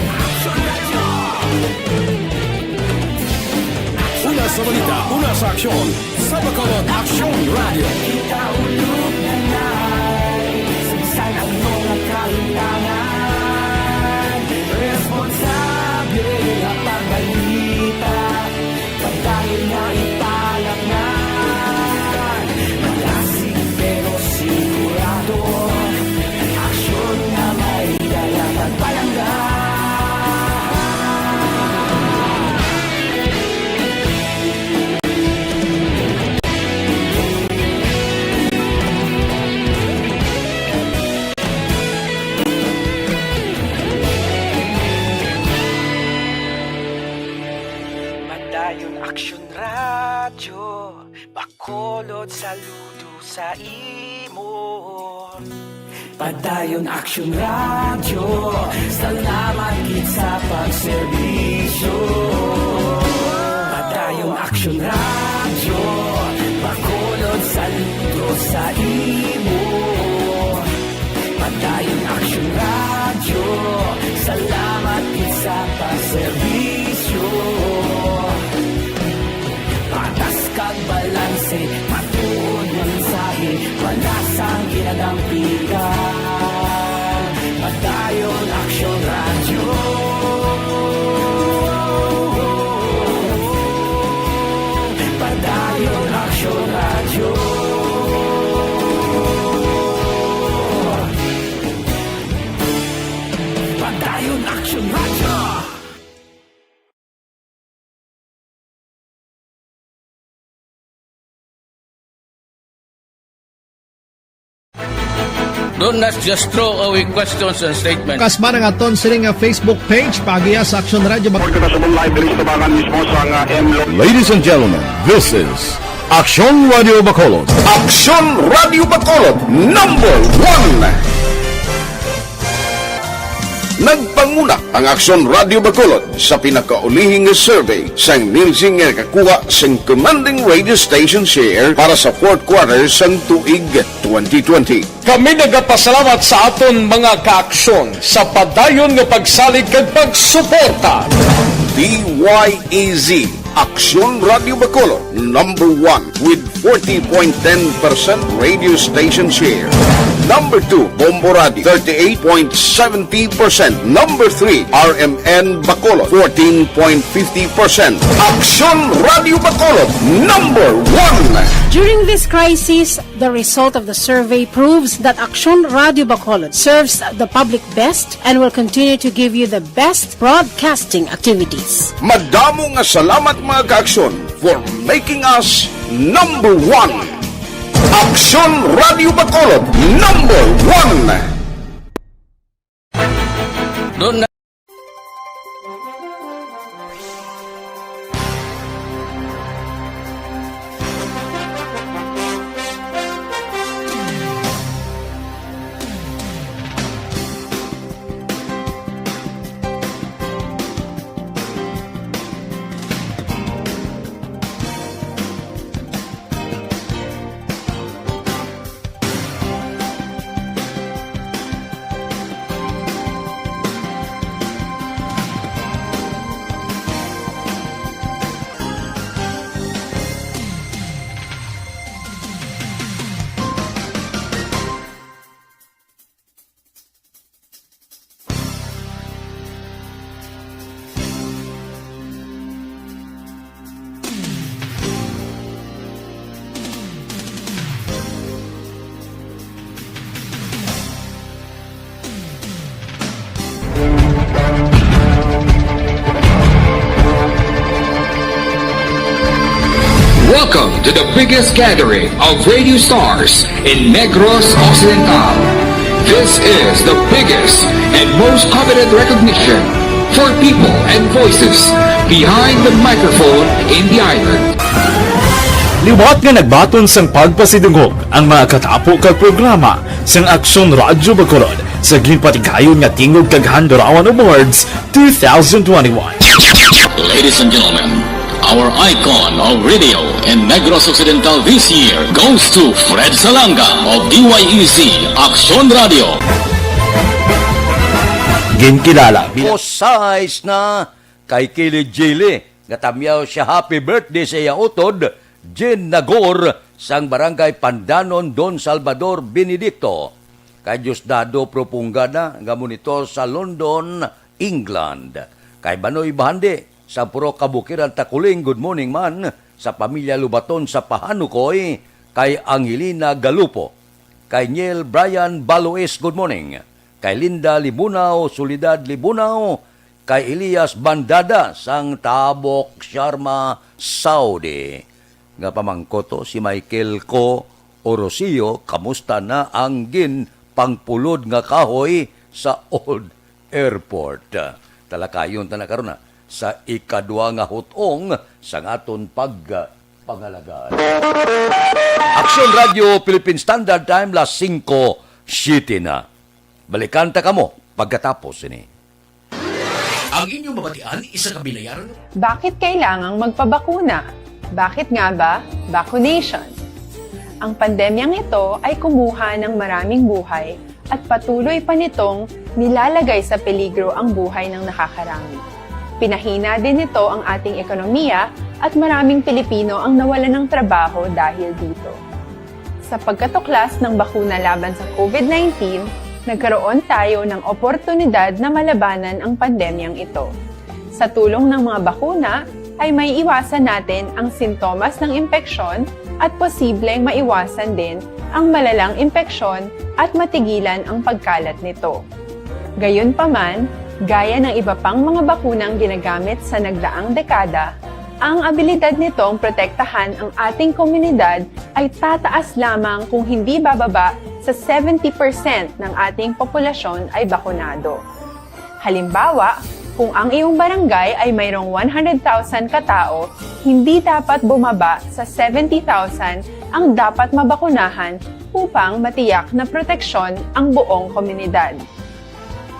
Una sa balita, una sa aksyon, sa Bacolod Aksyon Radio. Kita ulog na nai, saan ang mga kahilangan. Responsable ang pagbalita, pagdahil na ipalak na. Malasig pero saludo sa imo. Padayon Aksyon Radio, salamat gid sa pagserbisyo. Padayon Aksyon Radio, Bacolod saludo sa imo. Padayon Aksyon Radio, salamat gid sa pagserbisyo. Patas kag balanse, matuod ng mensahe, wala sang ginadampigan. Padayon Aksyon Radio. Padayon Aksyon Radio. Padayon Aksyon Radio. Do not just throw away questions and statements. Kasma ng aton sining nga Facebook page pagiya sa Aksyon Radio. Ladies and gentlemen, this is Aksyon Radio Bacolod. Aksyon Radio Bacolod, number 1. Nagpanguna ang Aksyon Radio Bacolod sa pinakaulihing survey sa nilsing nga kakuha sa commanding radio station share para sa fourth quarter sang tuig 2020. Kami nagapasalamat sa aton mga kaaksyon sa padayon nga pagsalig kag pagsuporta. DYEZ Aksyon Radio Bacolod, number 1 with 40.10% radio station share. Number 2, Bombo Radio, 38.70%. Number 3, RMN Bacolod, 14.50%. Aksyon Radio Bacolod, number 1. During this crisis, the result of the survey proves that Aksyon Radio Bacolod serves the public best and will continue to give you the best broadcasting activities. Madamo nga salamat mga kaaksyon for making us number 1. Aksyon Radio Bacolod, number 1. Do not Welcome to the biggest gathering of radio stars in Negros Occidental. This is the biggest and most coveted recognition for people and voices behind the microphone in the island. Liwat nga nagbaton sang pagpasidungog ang mga katapo kag programa sang Aksyon Radio Bacolod sa ginpatigayon nga tingog kag Handurawan Awards 2021. Ladies and gentlemen, our icon of radio in Negros Occidental this year goes to Fred Salanga of DYEZ Aksyon Radio. Ginkilala size na kay Kili Jili nga tamyaw siya happy birthday sa iya utod Jen Nagor sang barangay Pandanon Don Salvador Benedicto kay Diosdado Propungada nga monitor sa London, England. Kay Banoy Bahande sa Puro Kabukiran Takuling, good morning man. Sa pamilya Lubaton sa Pahanukoy, kay Angelina Galupo. Kay Niel Brian Baloes, good morning. Kay Linda Libunaw, Solidad Libunaw. Kay Elias Bandada, sang Tabok, Sharma, Saudi. Nga pamangkoto, si Michael Ko Orosio, kamusta na ang pangpulod nga kahoy sa Old Airport. Talakayon tanakaron na sa ikadwa nga hutong sa aton pangalagaan. Aksyon Radio Philippine Standard Time, las 5:07 na. Balikan ta kamo pagkatapos ini. Ang inyong mabatian, isa kabilayaran. Bakit kailangang magpabakuna? Bakit nga ba vaccination? Ang pandemyang ito ay kumuha ng maraming buhay at patuloy pa nitong nilalagay sa peligro ang buhay ng nakakarami. Pinahina din nito ang ating ekonomiya at maraming Pilipino ang nawalan ng trabaho dahil dito. Sa pagkatuklas ng bakuna laban sa COVID-19, nagkaroon tayo ng oportunidad na malabanan ang pandemyang ito. Sa tulong ng mga bakuna, ay may iwasan natin ang sintomas ng impeksyon at posibleng maiwasan din ang malalang impeksyon at matigilan ang pagkalat nito. Gayunpaman, gaya ng iba pang mga bakunang ginagamit sa nagdaang dekada, ang abilidad nitong protektahan ang ating komunidad ay tataas lamang kung hindi bababa sa 70% ng ating populasyon ay bakunado. Halimbawa, kung ang iyong barangay ay mayroong 100,000 katao, hindi dapat bumaba sa 70,000 ang dapat mabakunahan upang matiyak na proteksyon ang buong komunidad.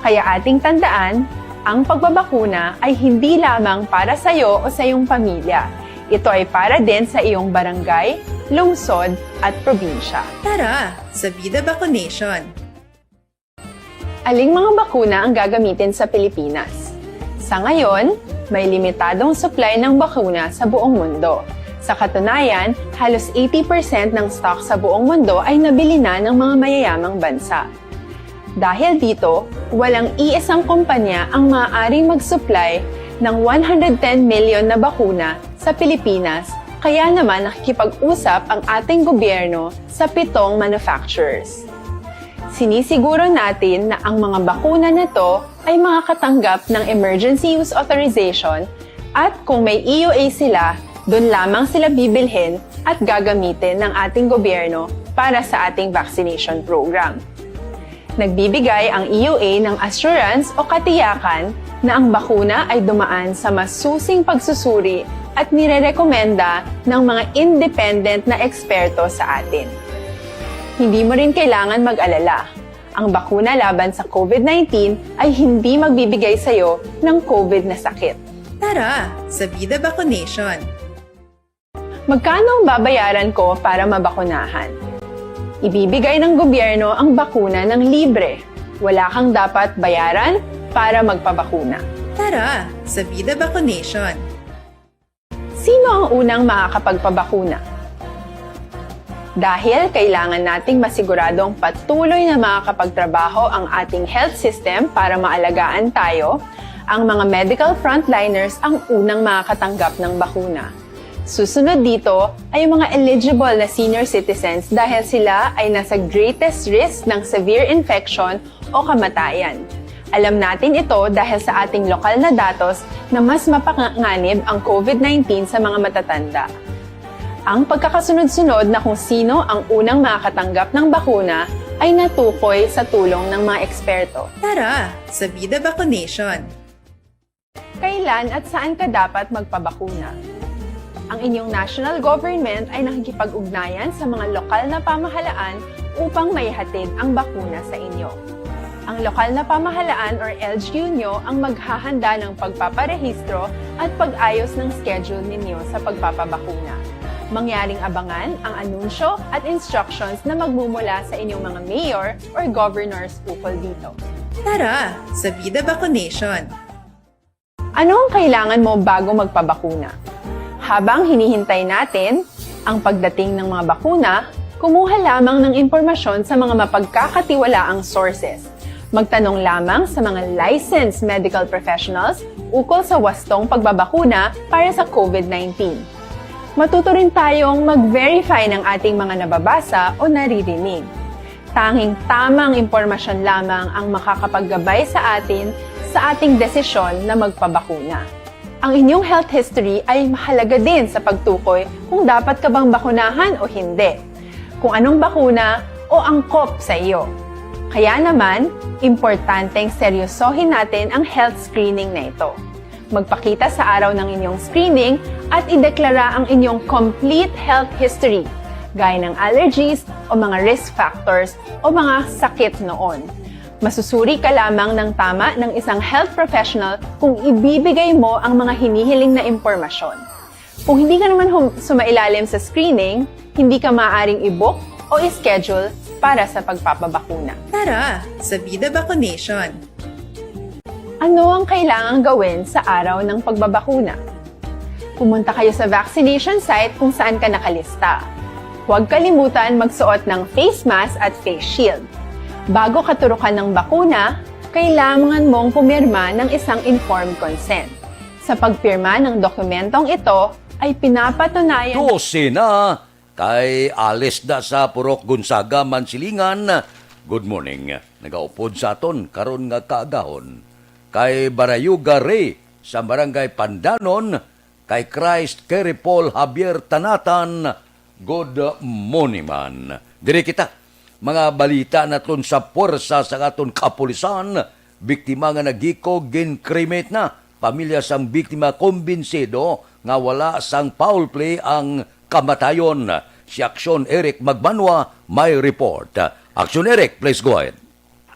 Kaya ating tandaan, ang pagbabakuna ay hindi lamang para sa iyo o sa iyong pamilya. Ito ay para din sa iyong barangay, lungsod at probinsya. Tara, sa Vida Vaccination! Aling mga bakuna ang gagamitin sa Pilipinas? Sa ngayon, may limitadong supply ng bakuna sa buong mundo. Sa katunayan, halos 80% ng stock sa buong mundo ay nabili na ng mga mayayamang bansa. Dahil dito, walang iisang kumpanya ang maaaring mag-supply ng 110 million na bakuna sa Pilipinas, kaya naman nakikipag-usap ang ating gobyerno sa 7 manufacturers. Sinisiguro natin na ang mga bakuna na to ay makakatanggap ng Emergency Use Authorization at kung may EUA sila, doon lamang sila bibilhin at gagamitin ng ating gobyerno para sa ating vaccination program. Nagbibigay ang EUA ng assurance o katiyakan na ang bakuna ay dumaan sa masusing pagsusuri at nirerekomenda ng mga independent na eksperto sa atin. Hindi mo rin kailangan mag-alala. Ang bakuna laban sa COVID-19 ay hindi magbibigay sa iyo ng COVID na sakit. Tara, sa Vida Vaccination! Magkano ang babayaran ko para mabakunahan? Ibibigay ng gobyerno ang bakuna ng libre. Wala kang dapat bayaran para magpabakuna. Tara, sa Vida Vaccination! Sino ang unang makakapagpabakuna? Dahil kailangan nating masiguradong patuloy na makakapagtrabaho ang ating health system para maalagaan tayo, ang mga medical frontliners ang unang makakatanggap ng bakuna. Susunod dito ay mga eligible na senior citizens dahil sila ay nasa greatest risk ng severe infection o kamatayan. Alam natin ito dahil sa ating lokal na datos na mas mapanganib ang COVID-19 sa mga matatanda. Ang pagkakasunod-sunod na kung sino ang unang makakatanggap ng bakuna ay natukoy sa tulong ng mga eksperto. Tara, sa Vida Vaccination! Kailan at saan ka dapat magpabakuna? Ang inyong national government ay nakikipag-ugnayan sa mga lokal na pamahalaan upang maihatid ang bakuna sa inyo. Ang lokal na pamahalaan or LGU nyo ang maghahanda ng pagpaparehistro at pag-ayos ng schedule ninyo sa pagpapabakuna. Mangyaring abangan ang anunsyo at instructions na magmumula sa inyong mga mayor or governors ukol dito. Tara, sa Vida Vaccination! Ano ang kailangan mo bago magpabakuna? Habang hinihintay natin ang pagdating ng mga bakuna, kumuha lamang ng impormasyon sa mga mapagkakatiwalaang sources. Magtanong lamang sa mga licensed medical professionals ukol sa wastong pagbabakuna para sa COVID-19. Matuto rin tayong mag-verify ng ating mga nababasa o naririnig. Tanging tamang impormasyon lamang ang makakapaggabay sa atin sa ating desisyon na magpabakuna. Ang inyong health history ay mahalaga din sa pagtukoy kung dapat ka bang bakunahan o hindi, kung anong bakuna o angkop sa iyo. Kaya naman, importanteng seryosohin natin ang health screening na ito. magpakita sa araw ng inyong screening at ideklara ang inyong complete health history, gaya ng allergies o mga risk factors o mga sakit noon. Masusuri ka lamang ng tama ng isang health professional kung ibibigay mo ang mga hinihiling na impormasyon. Kung hindi ka naman sumailalim sa screening, hindi ka maaaring i-book o i-schedule para sa pagpapabakuna. Tara sa Vida Vaccination! Ano ang kailangang gawin sa araw ng pagbabakuna? Pumunta kayo sa vaccination site kung saan ka nakalista. Huwag kalimutan magsuot ng face mask at face shield. Bago ka turukan ng bakuna, kailangan mong pumirma ng isang informed consent. Sa pagpirma ng dokumentong ito, ay pinapatunayan... 12 na kay alis na sa Purok Gonzaga, Mansilingan. Good morning. Nagaupod sa aton karon nga kaagahon. Kay Barayuga Ray sa Barangay Pandanon, kay Christ Kerry Paul Javier Tanatan. Good morning man. Diri kita, mga balita naton sa puwersa sa aton kapulisan, biktima nga nagiko ginkrimate na. Pamilya sang biktima kumbinsido nga wala sang foul play ang kamatayon. Si Aksyon Eric Magbanwa may report. Aksyon Eric, please go ahead.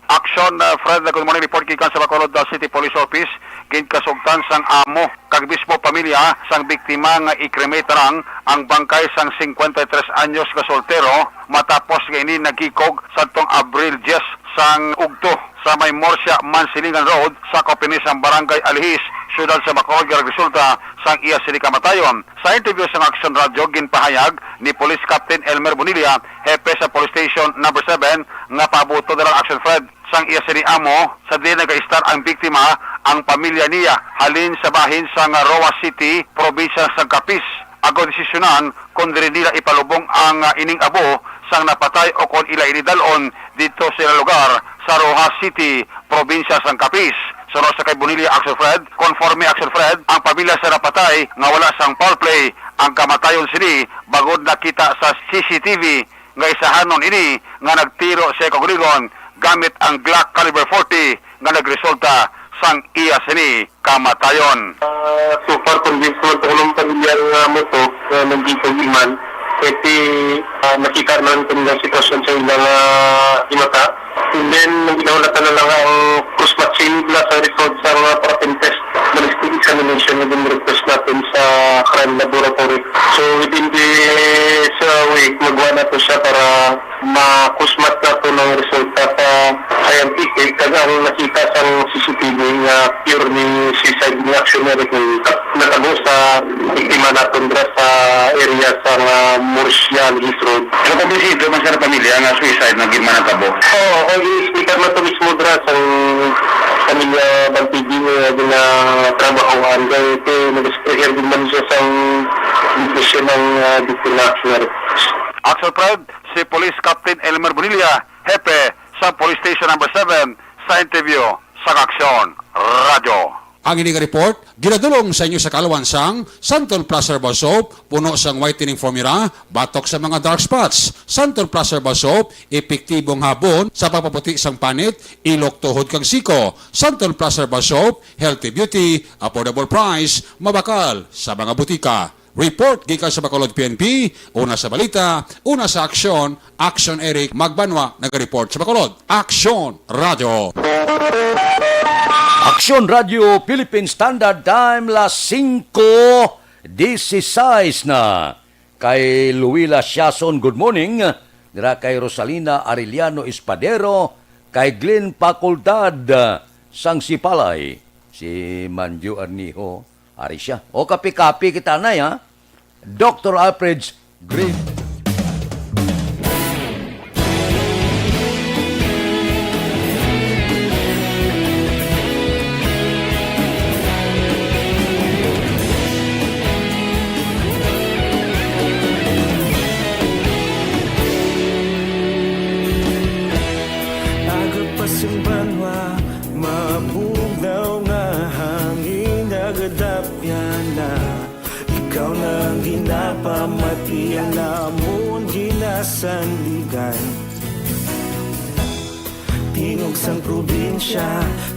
Aksyon, Fred, good morning, report kikan sa Bacolod City Police Office, ginkasugtan sang amo, kag mismo pamilya, sang biktima nga i-cremate rang ang bangkay sang 53 anyos nga soltero, matapos nga ini nagkikog sa tong Abril 10 sang ugto sa may Morsia, Mansilingan Road, sa Kopinisang Barangay Alihis, syudad sa Bacolod, resulta sang iya sili kamatayon. Sa interview sa Aksyon Radio, ginpahayag ni Police Captain Elmer Bonilla, hepe sa Police Station number 7, nga pabuto dalang Action Fred sang iya sini amo sa di nag-start ang biktima ang pamilya niya halin sa bahin sa Roa City, probinsya sa Capiz. Ago desisyonan kung diri nila ipalubong ang ining abo sang napatay o kung ila inidalon dito sa lugar sa Roa City, probinsya sa Capiz. Sunod sa kay Bonilla, Action Fred, conforme Action Fred, ang pamilya sa napatay nga wala sang foul play ang kamatayon sini bagod nakita sa CCTV nga isahanon ini nga nagtiro sa kagurigon gamit ang Glock caliber 40 nga nagresulta sang iya sini kamatayon. So far, convinced mo ito ng pamilyar mo ito na nandito iman. Kasi nakita naman ito ng sitwasyon sa ilang imata. And then, nang ginawalatan na lang ang cross-matching sa result sa paraffin test. Ballistic examination na din-request natin sa crime laboratory. So within this week, magawa na ito siya para ma-cross-match na ito ng resulta sa scientific. Kasi ang nakita sa CCTV nga pure ni suicide ni Aksyon Eric natago sa biktima natin sa area sa Morsian East Road. Ano pa bisito man sa pamilya nga suicide na gimana tabo? Oo, i-speaker na ito mismo dra sa pamilya Bantigi na trabahoan. Kaya ito, nag-speaker din man siya sa impresyon ng biktima Aksyon Eric. Action Fred, si Police Captain Elmer Bonilla, hepe sa Police Station number 7 sa interview sa Aksyon Radio. Ang ining report, ginadulong sa inyo sa kalawansang Santol Plus Herbal Soap, puno sang whitening formula, batok sa mga dark spots. Santol Plus Herbal Soap, epektibong habon sa papaputi sang panit, ilok tuhod kang siko. Santol Plus Herbal Soap, healthy beauty, affordable price, mabakal sa mga butika. Report gikan sa Bacolod PNP, una sa balita, una sa aksyon, Aksyon Eric Magbanwa nag-report sa Bacolod. Aksyon Radio. Aksyon Radio Philippine Standard Time las 5:16 na. Kay Luila Siason, good morning. Dira kay Rosalina Arellano Espadero, kay Glenn Facultad sang Sipalay. Si Manju Arniho, ari siya. O kapi-kapi kita na ya. Dr. Alfred Green. Agapasumbanwa, mabugnaw nga hangin nagadapyan na. Ikaw na ang ginapamati ang namon ginasandigan. Di tingog sang probinsya,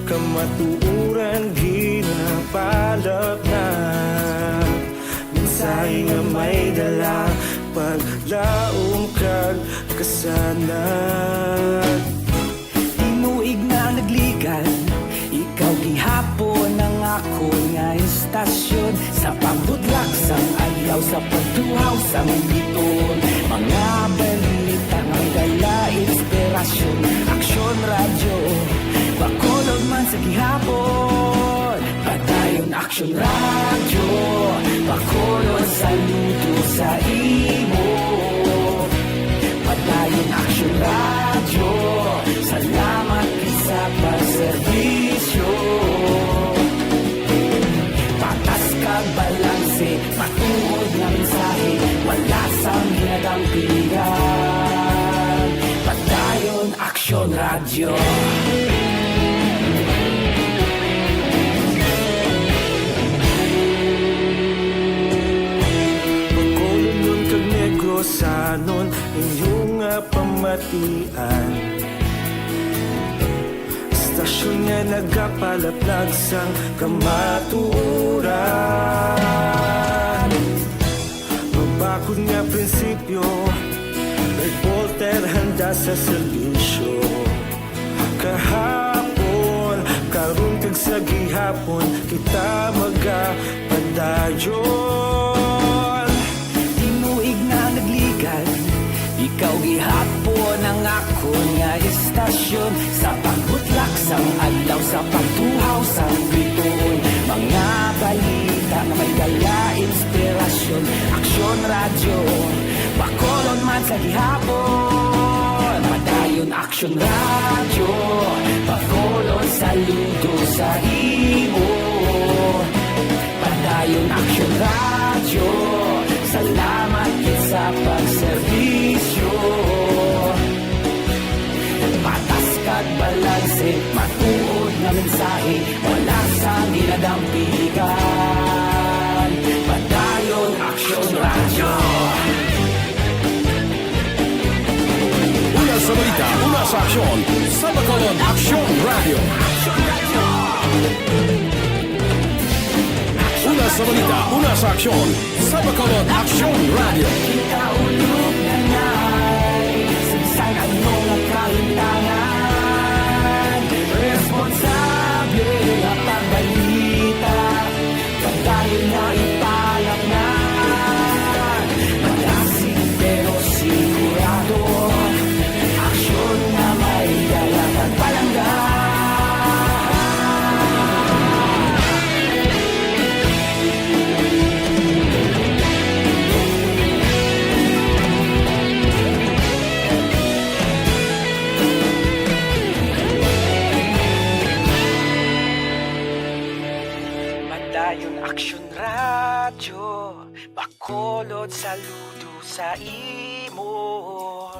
kamatuuran ginapalap na. Minsay nga may dala, paglaom kag kasanag. Tinuig na nagligan, ikaw gihapon ang ako nga istasyon. Sa pambudlak sang ayaw, sa pagtuhaw sang biton. Mga balita nga dala inspirasyon. Aksyon radyo, bakolog man sa gihapon. Padayon Aksyon radyo, bakolog saludo sa imo. Padayon Aksyon radyo, salamat sa pagserbisyo. Patas kag balanse, matuod nga mensahe, wala sang ginadampigan. Padayon Aksyon radyo. Bakolod nun kag Negrosanon, inyong nga pamatian. Stasyon nga nagapalaplag sang kamatuuran. Magbakod nga prinsipyo, reporter handa sa serbisyo. Kahapon, karun kag sa gihapon, kita magapadayon. Tinuig na nagligan, ikaw gihapon ang ako nga istasyon. Sa pagbutlak sang adlaw, sa pagtuhaw sang biton. Mga balita na may dala inspirasyon. Aksyon radyo, bakolon man sa gihapon. Padayon Aksyon radyo, bakolon saludo sa imo. Padayon Aksyon radyo, salamat sa pagserbisyo. Patas kag balanse, matuod na mensahe, wala sa ginadampigan. Padayon Aksyon radyo. Una sa balita, una sa aksyon, sa Bacolod Aksyon Radio. Una sa balita, una sa aksyon, sa Bacolod Aksyon Radio. Ikaulog na na'y SalangaNo ang kahintangan. Responsable ang pagbalita, pagdayon na ipalak na. Malasig pero sigurado, aksyon na may dalang pagpalanggan. Padayon Aksyon radyo, bakolod saludo sa imo.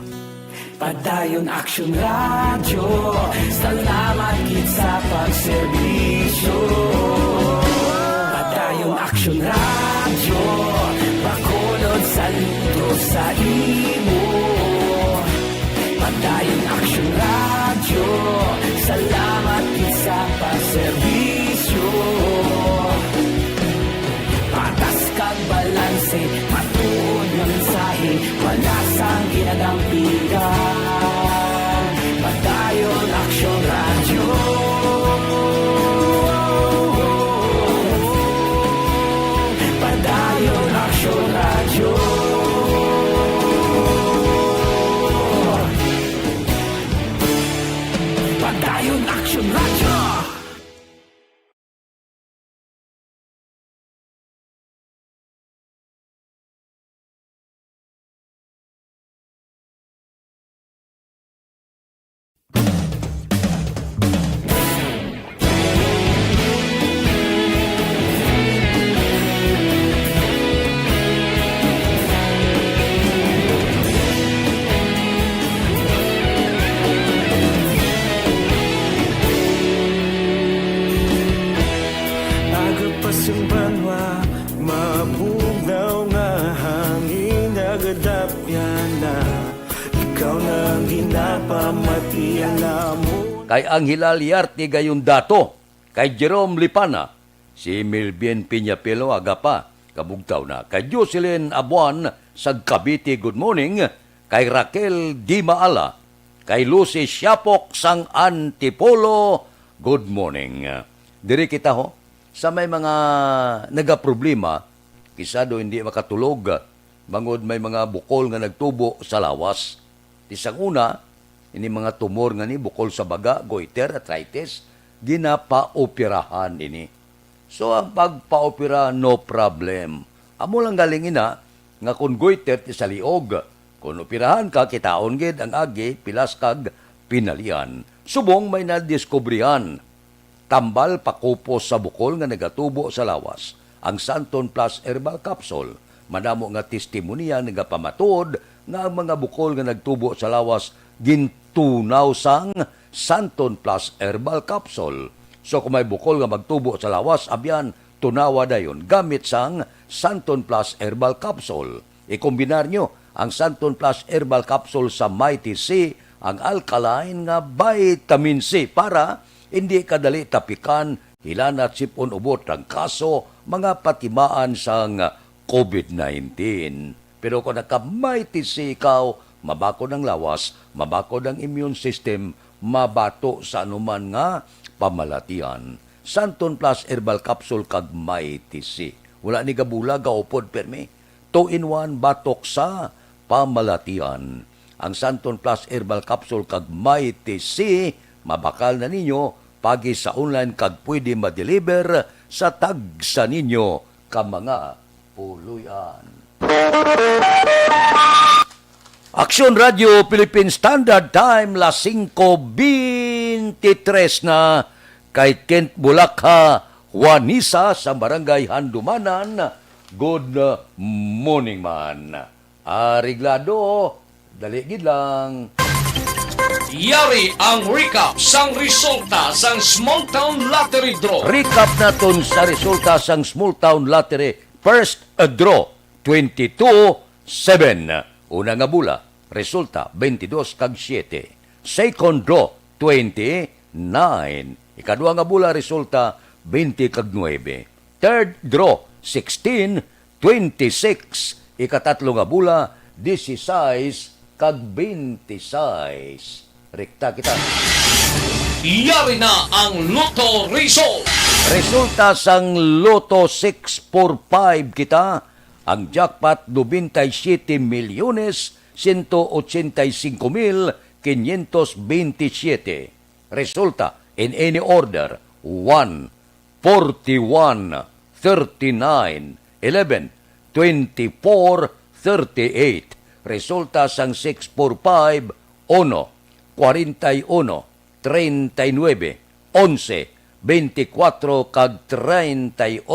Padayon Aksyon radyo, salamat gid sa pagserbisyo. Padayon Aksyon radyo, bakolod saludo sa imo. Padayon Aksyon radyo, salamat gid sa pagserbisyo. Patas kag balanse, matuod nga mensahe, wala sang ginadampigan. Padayon Aksyon radyo. Padayon Aksyon radyo. Padayon Aksyon radyo. kay Angela Liarte gayon dato, kay Jerome Lipana, si Milbien Piñapelo agapa, kabugtaw na, kay Jocelyn Abuan sa Cavite, good morning, kay Raquel Di Maala, kay Lucy Siapok sang Antipolo, good morning. Diri kita ho, sa may mga nagaproblema, kisado hindi makatulog, bangod may mga bukol nga nagtubo sa lawas. Isang una, ini mga tumor nga ni bukol sa baga, goiter, arthritis, ginapaoperahan ini. So ang pagpaopera, no problem. Amo lang galing ina, nga kung goiter ti sa liog, kung operahan ka, kitaon gid ang agi, pilas kag pinalian. Subong may nadiskubrihan. Tambal pakupos sa bukol nga nagatubo sa lawas. Ang Santon Plus Herbal Capsule. Madamo nga testimonya nagapamatod nga ang mga bukol nga nagtubo sa lawas gintunaw sang Santon Plus Herbal Capsule. So kung may bukol nga magtubo sa lawas, abyan, tunawa dayon gamit sang Santon Plus Herbal Capsule. Ikombinar nyo ang Santon Plus Herbal Capsule sa Mighty C, ang alkaline nga vitamin C para hindi kadali tapikan, hilanat sipon ubot ang kaso, mga patimaan sang COVID-19. Pero kung naka-Mighty C ikaw, mabakod ang lawas, mabakod ang immune system, mabato sa anuman nga pamalatian. Santon Plus Herbal Capsule kag Mighty C. Wala ni gabula, gaupod permi. 2-in-1 batok sa pamalatian. Ang Santon Plus Herbal Capsule kag Mighty C, mabakal na ninyo pagi sa online kag pwede ma-deliver sa tagsa ninyo ka mga puluyan. Aksyon Radio Philippine Standard Time, las 5:23 na, kay Kent Bulakha, Juanisa sa Barangay Handumanan. Good morning man. Ariglado, daligid lang. Yari ang recap sang resulta sang Small Town Lottery Draw. Recap naton sa resulta sang Small Town Lottery. First draw, 22-7. Una nga bula, resulta 22 kag 7. Second draw, 29. Ikadua nga bula, resulta 20 kag 9. Third draw, 16, 26. Ikatatlo nga bula, 16 kag 26. Rekta kita. Yari na ang Lotto Result. Resulta sang Lotto 645 kita. Ang jackpot 97 milyones 185,527. Resulta in any order 1, 41, 39, 11, 24, 38. Resulta sang 645, 1, 41, 39, 11, 24 kag 38.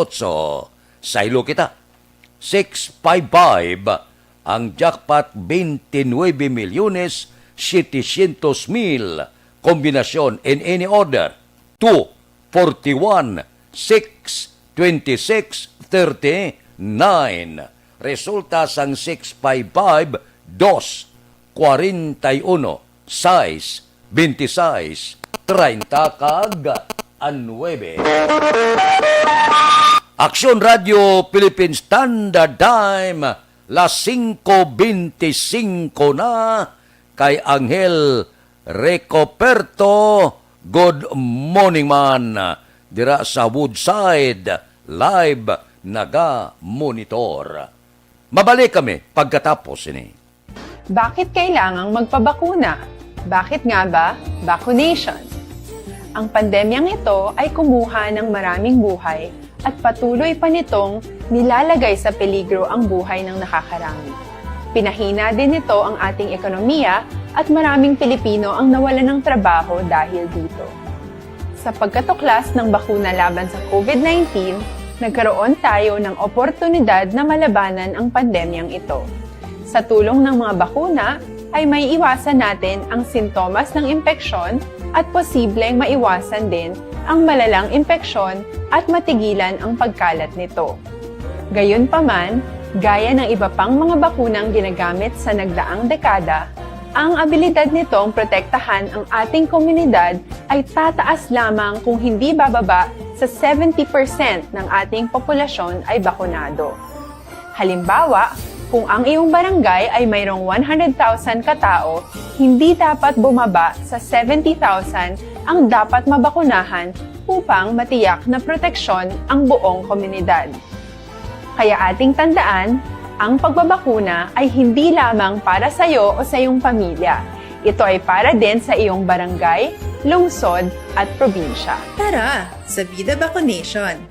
Saylo kita. 655 ang jackpot 29 milyones 700,000. Kombinasyon in any order 2, 41, 6, 26, 39. Resulta sang 655, 2, 41, 6, 26, 30 kag 9. Aksyon Radio Philippine Standard Time, las 5:25 na, kay Angel Recoperto. Good morning man. Dira sa Woodside, live naga-monitor. Mabalik kami pagkatapos ini. Bakit kailangang magpabakuna? Bakit nga ba? Vaccination. Ang pandemyang ito ay kumuha ng maraming buhay at patuloy pa nitong nilalagay sa peligro ang buhay ng nakakarami. Pinahina din nito ang ating ekonomiya at maraming Pilipino ang nawalan ng trabaho dahil dito. Sa pagkatuklas ng bakuna laban sa COVID-19, nagkaroon tayo ng oportunidad na malabanan ang pandemyang ito. Sa tulong ng mga bakuna, ay may iwasan natin ang sintomas ng impeksyon at posibleng maiwasan din ang malalang impeksyon at matigilan ang pagkalat nito. Gayunpaman, gaya ng iba pang mga bakunang ginagamit sa nagdaang dekada, Ang abilidad nitong protektahan ang ating komunidad ay tataas lamang kung hindi bababa sa 70% ng ating populasyon ay bakunado. Halimbawa, kung ang iyong barangay ay mayroong 100,000 katao, hindi dapat bumaba sa 70,000 ang dapat mabakunahan upang matiyak na proteksyon ang buong komunidad. Kaya ating tandaan, ang pagbabakuna ay hindi lamang para sa iyo o sa iyong pamilya. Ito ay para din sa iyong barangay, lungsod at probinsya. Tara, sa Vida Vaccination!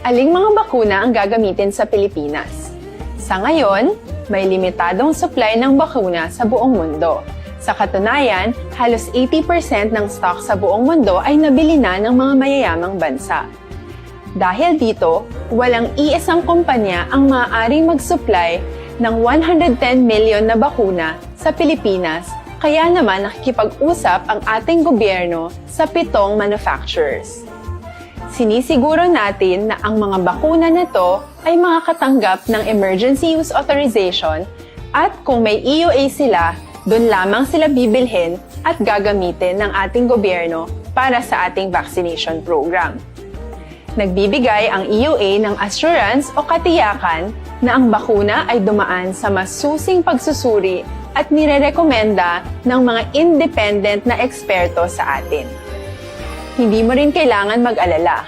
Aling mga bakuna ang gagamitin sa Pilipinas? Sa ngayon, may limitadong supply ng bakuna sa buong mundo. Sa katunayan, halos 80% ng stock sa buong mundo ay nabili na ng mga mayayamang bansa. Dahil dito, walang iisang kumpanya ang maaaring mag-supply ng 110 million na bakuna sa Pilipinas, kaya naman nakikipag-usap ang ating gobyerno sa 7 manufacturers. Sinisiguro natin na ang mga bakuna na to ay makakatanggap ng Emergency Use Authorization at kung may EUA sila, doon lamang sila bibilhin at gagamitin ng ating gobyerno para sa ating vaccination program. Nagbibigay ang EUA ng assurance o katiyakan na ang bakuna ay dumaan sa masusing pagsusuri at nirerekomenda ng mga independent na eksperto sa atin. Hindi mo rin kailangan mag-alala.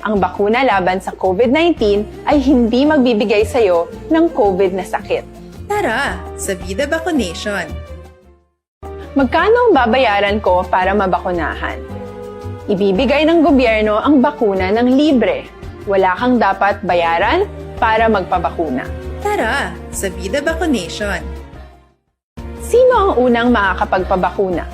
Ang bakuna laban sa COVID-19 ay hindi magbibigay sa iyo ng COVID na sakit. Tara, sa Vida Vaccination! Magkano ang babayaran ko para mabakunahan? Ibibigay ng gobyerno ang bakuna ng libre. Wala kang dapat bayaran para magpabakuna. Tara, sa Vida Vaccination! Sino ang unang makakapagpabakuna?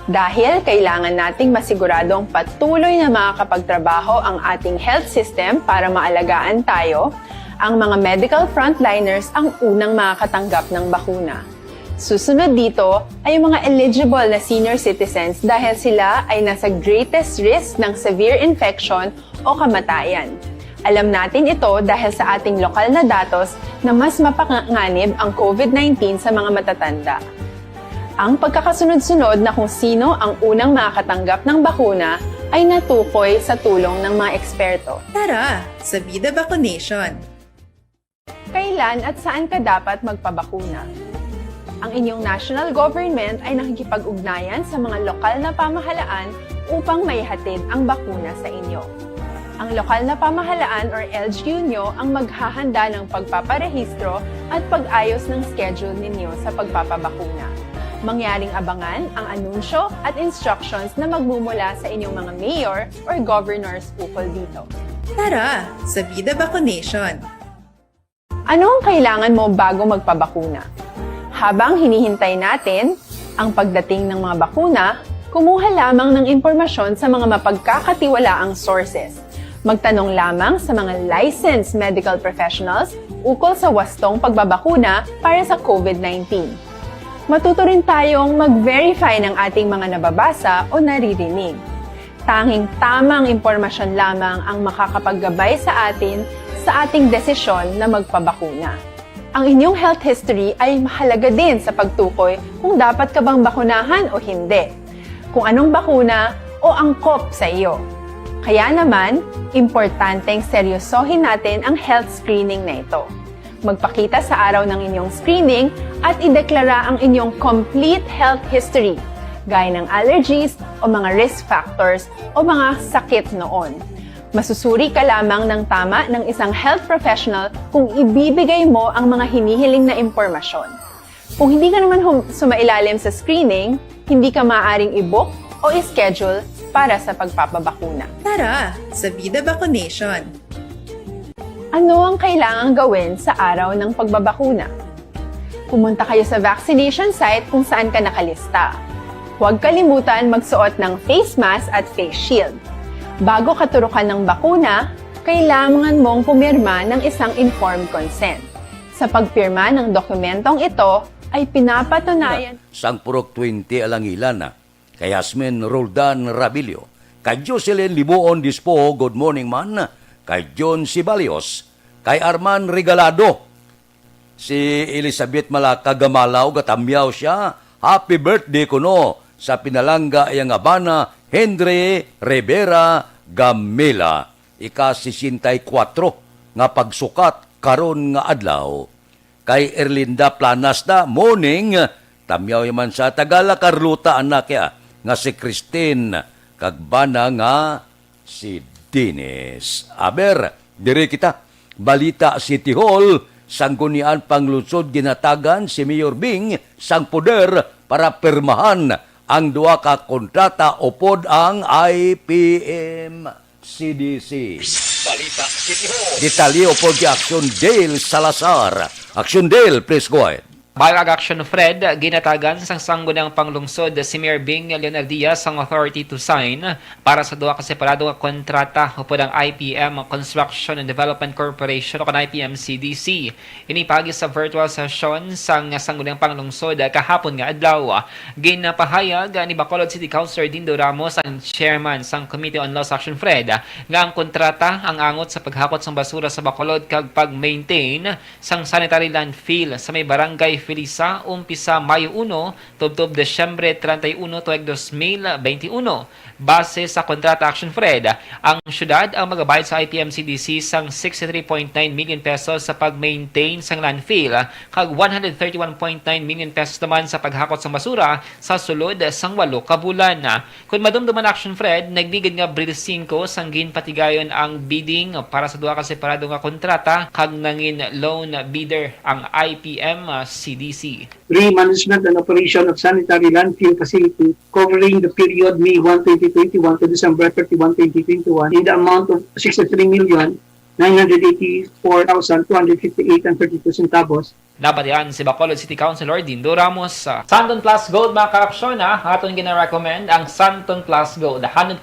Dahil kailangan nating masiguradong patuloy na makakapagtrabaho ang ating health system para maalagaan tayo, ang mga medical frontliners ang unang makakatanggap ng bakuna. Susunod dito ay mga eligible na senior citizens dahil sila ay nasa greatest risk ng severe infection o kamatayan. Alam natin ito dahil sa ating lokal na datos na mas mapanganib ang COVID-19 sa mga matatanda. Ang pagkakasunod-sunod na kung sino ang unang makakatanggap ng bakuna ay natukoy sa tulong ng mga eksperto. Tara, sa Vida Vaccination! Kailan at saan ka dapat magpabakuna? Ang inyong national government ay nakikipag-ugnayan sa mga lokal na pamahalaan upang maihatid ang bakuna sa inyo. Ang lokal na pamahalaan or LGU nyo ang maghahanda ng pagpaparehistro at pag-ayos ng schedule ninyo sa pagpapabakuna. Mangyaring abangan ang anunsyo at instructions na magmumula sa inyong mga mayor or governors ukol dito. Tara, sa Vida Vaccination! Ano ang kailangan mo bago magpabakuna? Habang hinihintay natin ang pagdating ng mga bakuna, kumuha lamang ng impormasyon sa mga mapagkakatiwalaang sources. Magtanong lamang sa mga licensed medical professionals ukol sa wastong pagbabakuna para sa COVID-19. Matuto rin tayong mag-verify ng ating mga nababasa o naririnig. Tanging tamang impormasyon lamang ang makakapaggabay sa atin sa ating desisyon na magpabakuna. Ang inyong health history ay mahalaga din sa pagtukoy kung dapat ka bang bakunahan o hindi, kung anong bakuna o angkop sa iyo. Kaya naman, importanteng seryosohin natin ang health screening na ito. Magpakita sa araw ng inyong screening at ideklara ang inyong complete health history, gaya ng allergies o mga risk factors o mga sakit noon. Masusuri ka lamang ng tama ng isang health professional kung ibibigay mo ang mga hinihiling na impormasyon. Kung hindi ka naman sumailalim sa screening, hindi ka maaaring i-book o i-schedule para sa pagpapabakuna. Tara, sa Vida Vaccination! Ano ang kailangang gawin sa araw ng pagbabakuna? Pumunta kayo sa vaccination site kung saan ka nakalista. Huwag kalimutan magsuot ng face mask at face shield. Bago ka turukan ng bakuna, kailangan mong pumirma ng isang informed consent. Sa pagpirma ng dokumentong ito, ay pinapatunayan sang purok 20 alangilan na. Kay Yasmin Roldan Rabilio. Kay Jocelyn Libuon Dispo, good morning man. Kay John Sibalios. Kay Arman Regalado. si Elizabeth Malaka Gamalaw gatamyaw siya. Happy birthday kuno sa pinalangga iyang abana Henry Rivera Gamela. Ika-64 nga pagsukat karon nga adlaw. Kay Erlinda Planas na morning tamyaw yaman sa Tagala Carlota anak ya nga si Christine kagbana nga si Dennis. Aber, dire kita balita City Hall sanggunian panglunsod ginatagan si Mayor Bing sang poder para pirmahan ang duha ka kontrata upod ang IPM CDC. Balita City Hall. Detalye upod ki Aksyon Dale Salazar. Aksyon Dale, please go ahead. Bayag Aksyon Fred, ginatagan sang sanggunang panglungsod si Mayor Bing Leonardia sang authority to sign para sa duha ka separado nga kontrata upod ang IPM Construction and Development Corporation o kan IPM CDC. Inipagi sa virtual session sang sanggunang panglungsod kahapon nga adlaw. Ginapahayag ni Bacolod City Councilor Dindo Ramos ang chairman sang Committee on Laws Aksyon Fred nga ang kontrata ang angot sa paghakot sang basura sa Bacolod kag pag-maintain sang sanitary landfill sa may barangay Felisa, umpisa Mayo 1, tubtob Desyembre 31, tuig 2021. Base sa kontrata Action Fred, ang syudad ang magabayad sa IPM-CDC sang 63.9 million pesos sa pag-maintain sang landfill, kag 131.9 million pesos naman sa paghakot sa basura sa sulod sang 8 ka bulan. Kung madumduman Action Fred, nagligid nga Bril 5 sang ginpatigayon ang bidding para sa duha ka separado nga kontrata, kag nangin loan bidder ang IPM-CDC. Management and operation of sanitary landfill facility covering the period May 1, 2021 to December 31, 2021 in the amount of 63,984,258 and 32 centavos. Napatian si Bacolod City Councilor Dindo Ramos. Santon Plus Gold mga ka-aksyon aton gina-recommend ang Santon Plus Gold 100%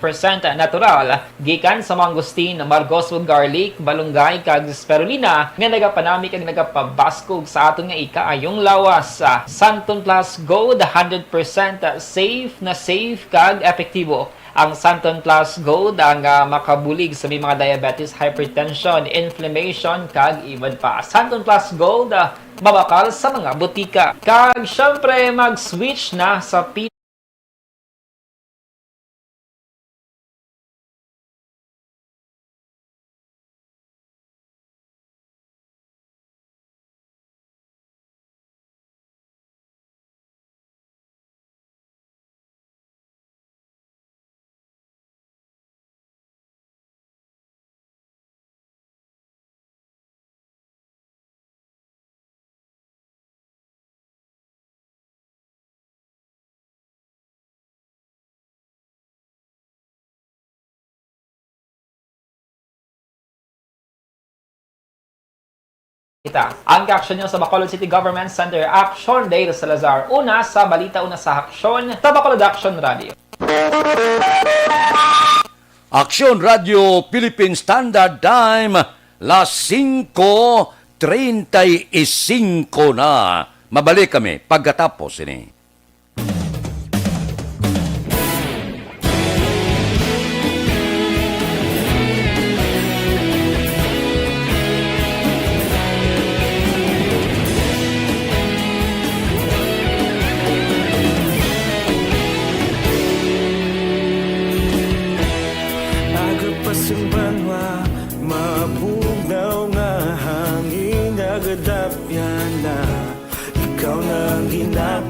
natural gikan sa mangustin, margos with garlic, balunggay kag spirulina nga nagapanami kag nagapabaskog sa aton nga ikaayong lawas. Santon Plus Gold 100% safe kag epektibo. Ang Santon Plus Gold ang makabulig sa mga diabetes, hypertension, inflammation, kag iban pa. Santon Plus Gold babakal sa mga butika. Kag syempre mag-switch na sa ang action nyo sa Bacolod City Government Center. Action Dale Salazar. Una sa balita, una sa aksyon sa Bacolod Action Radio. Aksyon Radio Philippine Standard Time, las 5:35 na. Mabalik kami pagkatapos ini.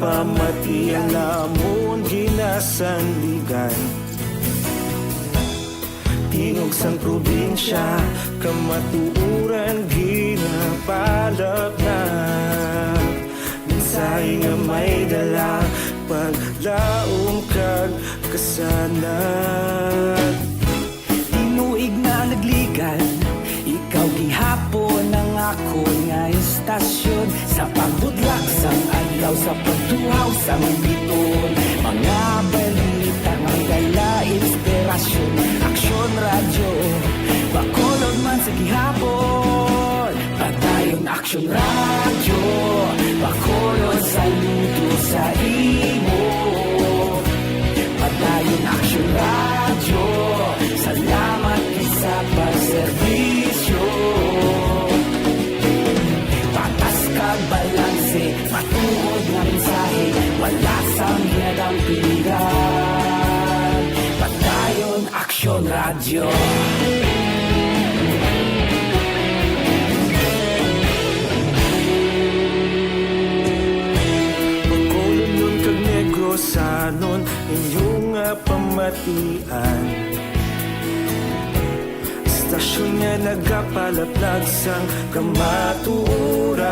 Pamati ang lamon ginasandigan Tingog sang probinsya kamatuuran ginapalap na Minsay nga may dala paglaom kag kasanat Tinuig na nagligan ikaw gihapon ang ako nga istasyon sa pagbudlak sang adlaw sa pagtuhaw sang biton mga balita nga dala inspirasyon Aksyon Radio Bacolod man sa gihapon padayon Aksyon Radio Bacolod saludo sa imo padayon Aksyon Radio salamat sa pagserbisyo patas kag Radyo. Pagkulong nun kag negosanon inyong pamatian. Istasyon nga nagapalaplag sang kamaturan.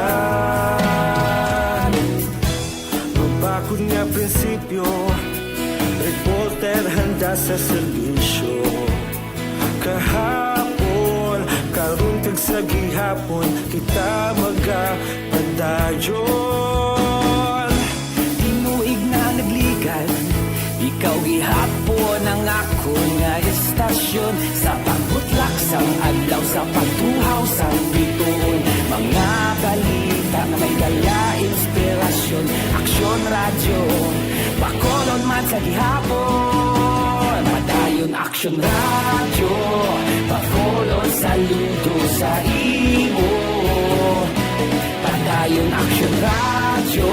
Mabakod nga prinsipyo, reporter handa sa serbisyo. Kahapon, karun kag sa gihapon, kita magapadayon. Tinuig na nagligan, ikaw gihapon ang ako nga estasyon. Sa pagbutlak sang adlaw, sa pagtuhaw sang bituon. Mga balita na may dala inspirasyon. Aksyon radyo, Bacolod man sa gihapon. Padayon Aksyon radyo, Bacolod saludo sa imo. Padayon Aksyon radyo,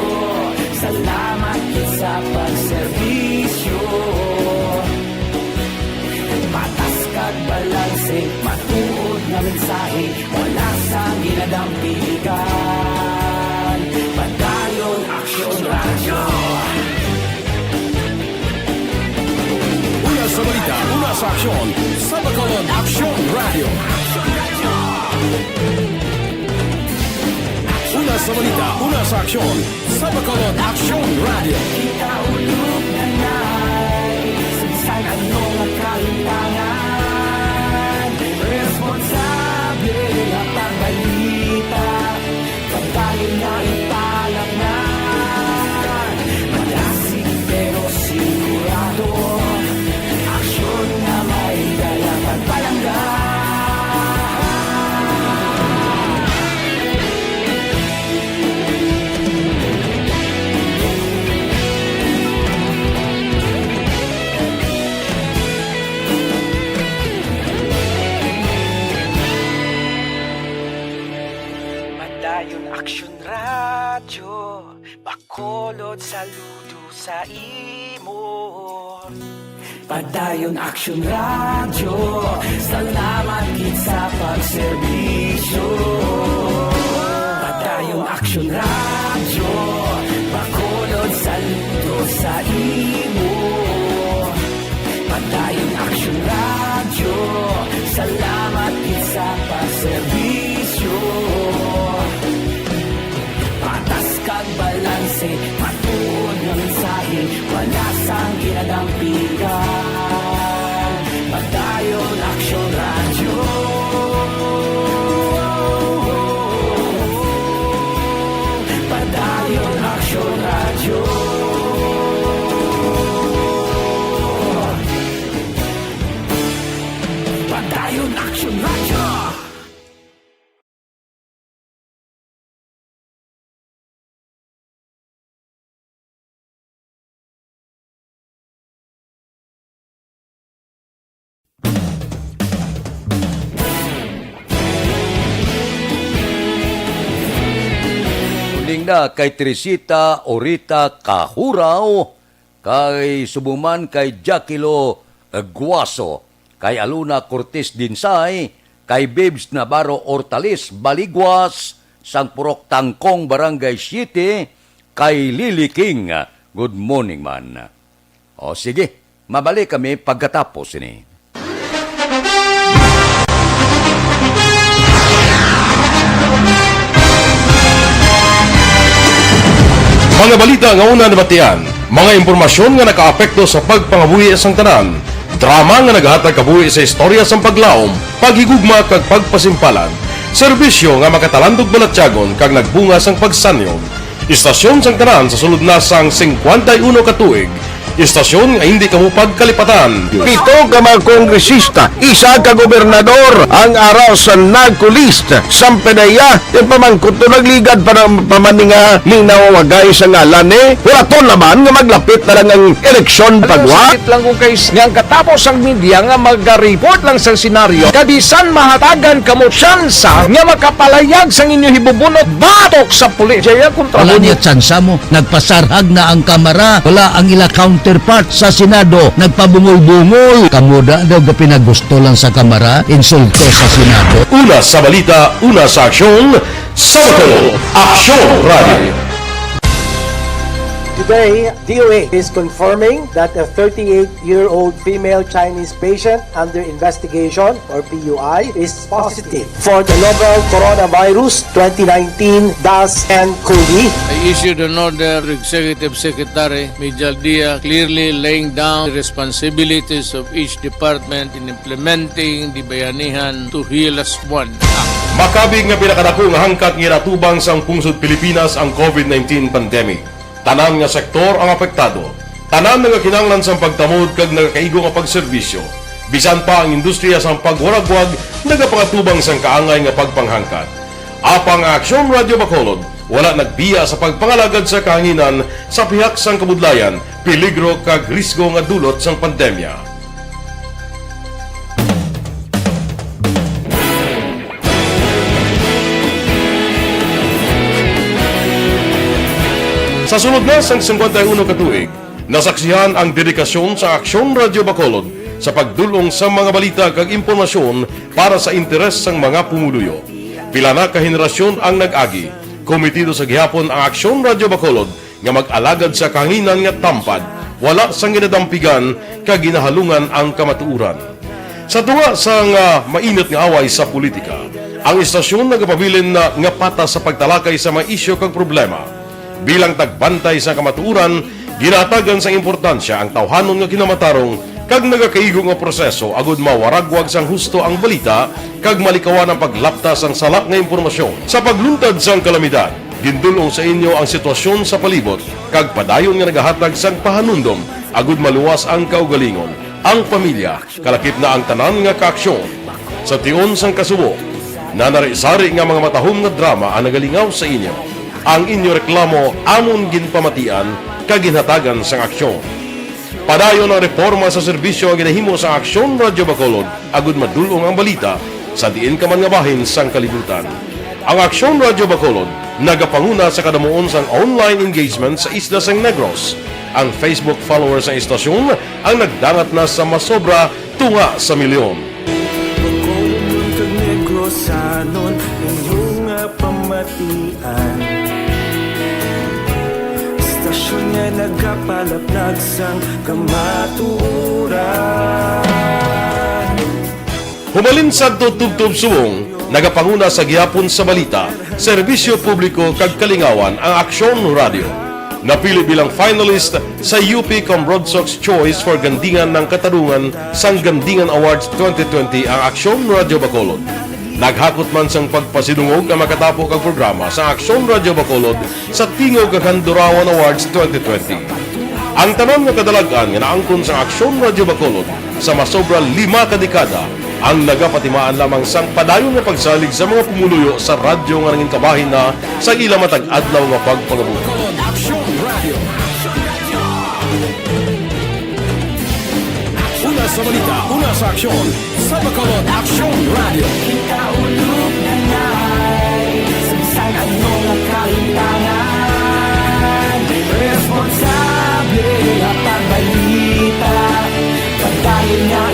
salamat sa pagserbisyo. Patas kag balanse, matuod na mensahe, wala sang ginadampigan. Padayon Aksyon radyo. Una sa balita, una sa aksyon, sa Bacolod Aksyon Radio. Una sa balita, una sa aksyon, sa Bacolod Aksyon Radio. Ikaulog na na'y SalangaNo nga kalintangan. Responsable nga pagbalita, pagdayon na ipalang na. Malasig pero sigurado, aksyon na may dalang pagpalanggan. Padayon Aksyon radyo, Bacolod saludo sa imo. Padayon Aksyon radyo, salamat gid sa pagserbisyo. Padayon Aksyon radyo, Bacolod saludo sa imo. Padayon Aksyon radyo, salamat gid sa pagserbisyo. Patas kag balanse, matuod nga mensahe, wala sang ginadampigan. Padayon Aksyon radyo. Padayon Aksyon radyo. Padayon Aksyon radyo. Muling na kay Teresita Orita Kahuraw, kay Subuman kay Jaquilo Guaso, kay Aluna Cortez Dinsay, kay Babes Navarro Hortalis Baligwas, sang Purok Tangkong Barangay City, kay Lily King. Good morning man. O sige, mabalik kami pagkatapos ini. Mga balita nga una nabatian, mga impormasyon nga nakaapekto sa pagpangabuhi sang tanan, drama nga naghatag kabuhi sa istorya sang paglaom, paghigugma kag pagpasimpalan, serbisyo nga makatalandog balatyagon kag nagbunga sang pagsanyog, istasyon sang tanan sa sulod na sang 51 ka tuig, istasyon nga hindi kamupag kalipatan. Pito ka mga kongresista, isa ka gobernador ang araw sa nagkulist sa pedaya yung pamangkot to nagligad para pamaninga ning nawawagay sa ngalan wala to naman nga maglapit na lang ang eleksyon pagwa. Sakit lang kung kayo nga katapos ang media nga mag-report lang sa senaryo kabisan mahatagan kamo tsansa nga makapalayag sa inyo hibubunot batok sa pulis. Jaya kontra wala niya tsansa mo, nagpasarhag na ang kamera, wala ang ila count counterpart sa Senado nagpabungol-bungol. Kamuda daw pinagusto lang sa Kamara, insulto sa Senado. Una sa balita, una sa aksyon, Sabado, Aksyon Radio. Today, DOA is confirming that a 38-year-old female Chinese patient under investigation, or PUI, is positive for the novel coronavirus 2019-10-CoV. I issued an order to Executive Secretary Major Dia clearly laying down the responsibilities of each department in implementing the Bayanihan to Heal as One Act. Makabig nga pinakadako nga hangkat nga natubang sang pungsod Pilipinas ang COVID-19 pandemic. Tanan nga sektor ang apektado. Tanan nga kinahanglan sang pagtamod kag nagakaigo nga pagserbisyo. Bisan pa ang industriya sang pagwaragwag nagapangatubang sang kaangay nga pagpanghangkat. Apang Aksyon Radio Bacolod wala nagbiya sa pagpangalagad sa kahanginan sa pihak sang kabudlayan, peligro kag risgo nga dulot sang pandemya. Sa sunod na sang 51 katuig, nasaksihan ang dedikasyon sa Aksyon Radio Bacolod sa pagdulong sa mga balita kag impormasyon para sa interes sang mga pumuluyo. Pila na ka henerasyon ang nag-agi, komitido sa gihapon ang Aksyon Radio Bacolod nga mag-alagad sa kahanginan nga tampad, wala sang ginadampigan kag ginahalungan ang kamatuuran. Sa tunga sang mainit nga away sa politika, ang istasyon nagapabilin na nga patas sa pagtalakay sa mga isyu kag problema. Bilang tagbantay sa kamatuuran, ginatagan sa importansya ang tawhanon nga kinamatarong kag nagakaigo nga proseso agud mawaragwag sang husto ang balita kag malikawan ang paglaptas ang salak nga impormasyon. Sa pagluntad sang kalamidad, gindulong sa inyo ang sitwasyon sa palibot kag padayon nga nagahatag sang pahanundom agud maluwas ang kaugalingon. Ang pamilya, kalakip na ang tanan nga kaaksyon. Sa tion sang kasubo, nanari-sari nga mga matahom nga drama ang nagalingaw sa inyo. Ang inyo reklamo amon ginpamatian kag ginhatagan sang aksyon. Padayon ang reforma sa serbisyo ang ginahimo sa Aksyon Radio Bacolod agud madulong ang balita sa diin ka man nga bahin sang kalibutan. Ang Aksyon Radio Bacolod nagapanguna sa kadamuon sang online engagement sa isla sang Negros. Ang Facebook followers sa istasyon ang nagdangat na sa masobra tunga sa milyon. Bacolod kag Negros anon inyong pamatian. Istasyon nga nagapalaplag sang kamatuuran. Humalin sa tutubtub suwong, nagapanguna sa gihapon sa balita, serbisyo publiko kag kalingawan ang Aksyon Radio. Napili bilang finalist sa UP Comrade Sox Choice for Gandingan ng Katarungan sang Gandingan Awards 2020 ang Aksyon Radio Bacolod. Naghakot man sang pagpasidungog ang makatapok ang programa sa Aksyon Radio Bacolod sa Tingog kag Handurawan Awards 2020. Ang tanan nga kadalagan nga naangkon sa Aksyon Radio Bacolod sa masobra 5 kadekada ang nagapatimaan lamang sang padayon nga pagsalig sa mga pumuluyo sa radyo nga nangin kabahin na sa ila matag adlaw nga pagpangabuhi. Una sa balita, una sa aksyon, sa Bacolod Aksyon Radio. Ikaulog na na'y SalangaNo nga kahintangan. Responsable ang pagbalita, pagdayon nga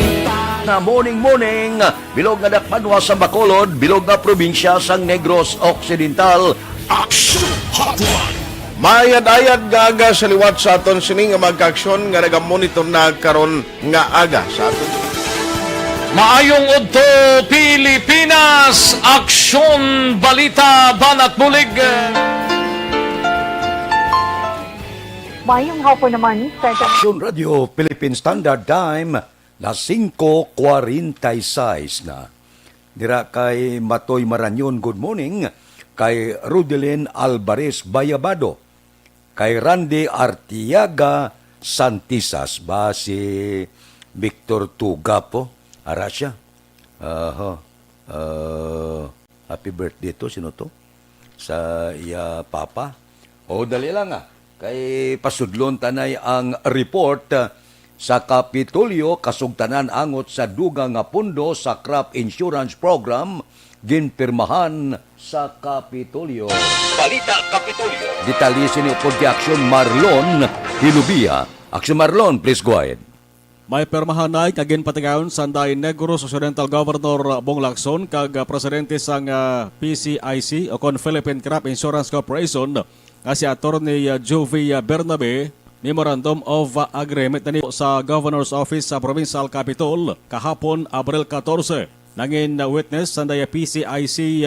na morning, bilog nga dakpanwa sa Bacolod, bilog nga probinsya sang Negros Occidental. Aksyon Hotline! Mayad-ayad nga aga sa liwat sa aton sini nga magkaaksyon nga nagamonitor na karon nga aga sa aton. Maayong udto Pilipinas, Aksyon Balita Banat Bulig. Mayong hapon naman, Aksyon Radio Philippine Standard Time na 5:46 na. Dira kay Matoy Maranyon, good morning. Kay Rudelin Alvarez Bayabado. Kay Randy Artiaga Santisas. Ba si Victor Tugapo? Ara siya. Happy birthday to. Sino to? Sa iya papa. O dali lang Kay pasudlon tanay ang report sa Kapitolyo kasugtanan angot sa dugang nga pundo sa crop insurance program ginpirmahan sa Kapitolyo. Balita Kapitolyo. Detalye ni Aksyon Marlon Hilubia Aksyon Marlon, please go ahead. May permahanay kagin patigayon sa Anday Negros Occidental Governor Bong Lacson kag presidente sang PCIC o kon Philippine Crop Insurance Corporation nga si Attorney Jovi Bernabe Memorandum of Agreement na sa Governor's Office sa Provincial Capitol kahapon Abril 14. Nangin witness sa Anday PCIC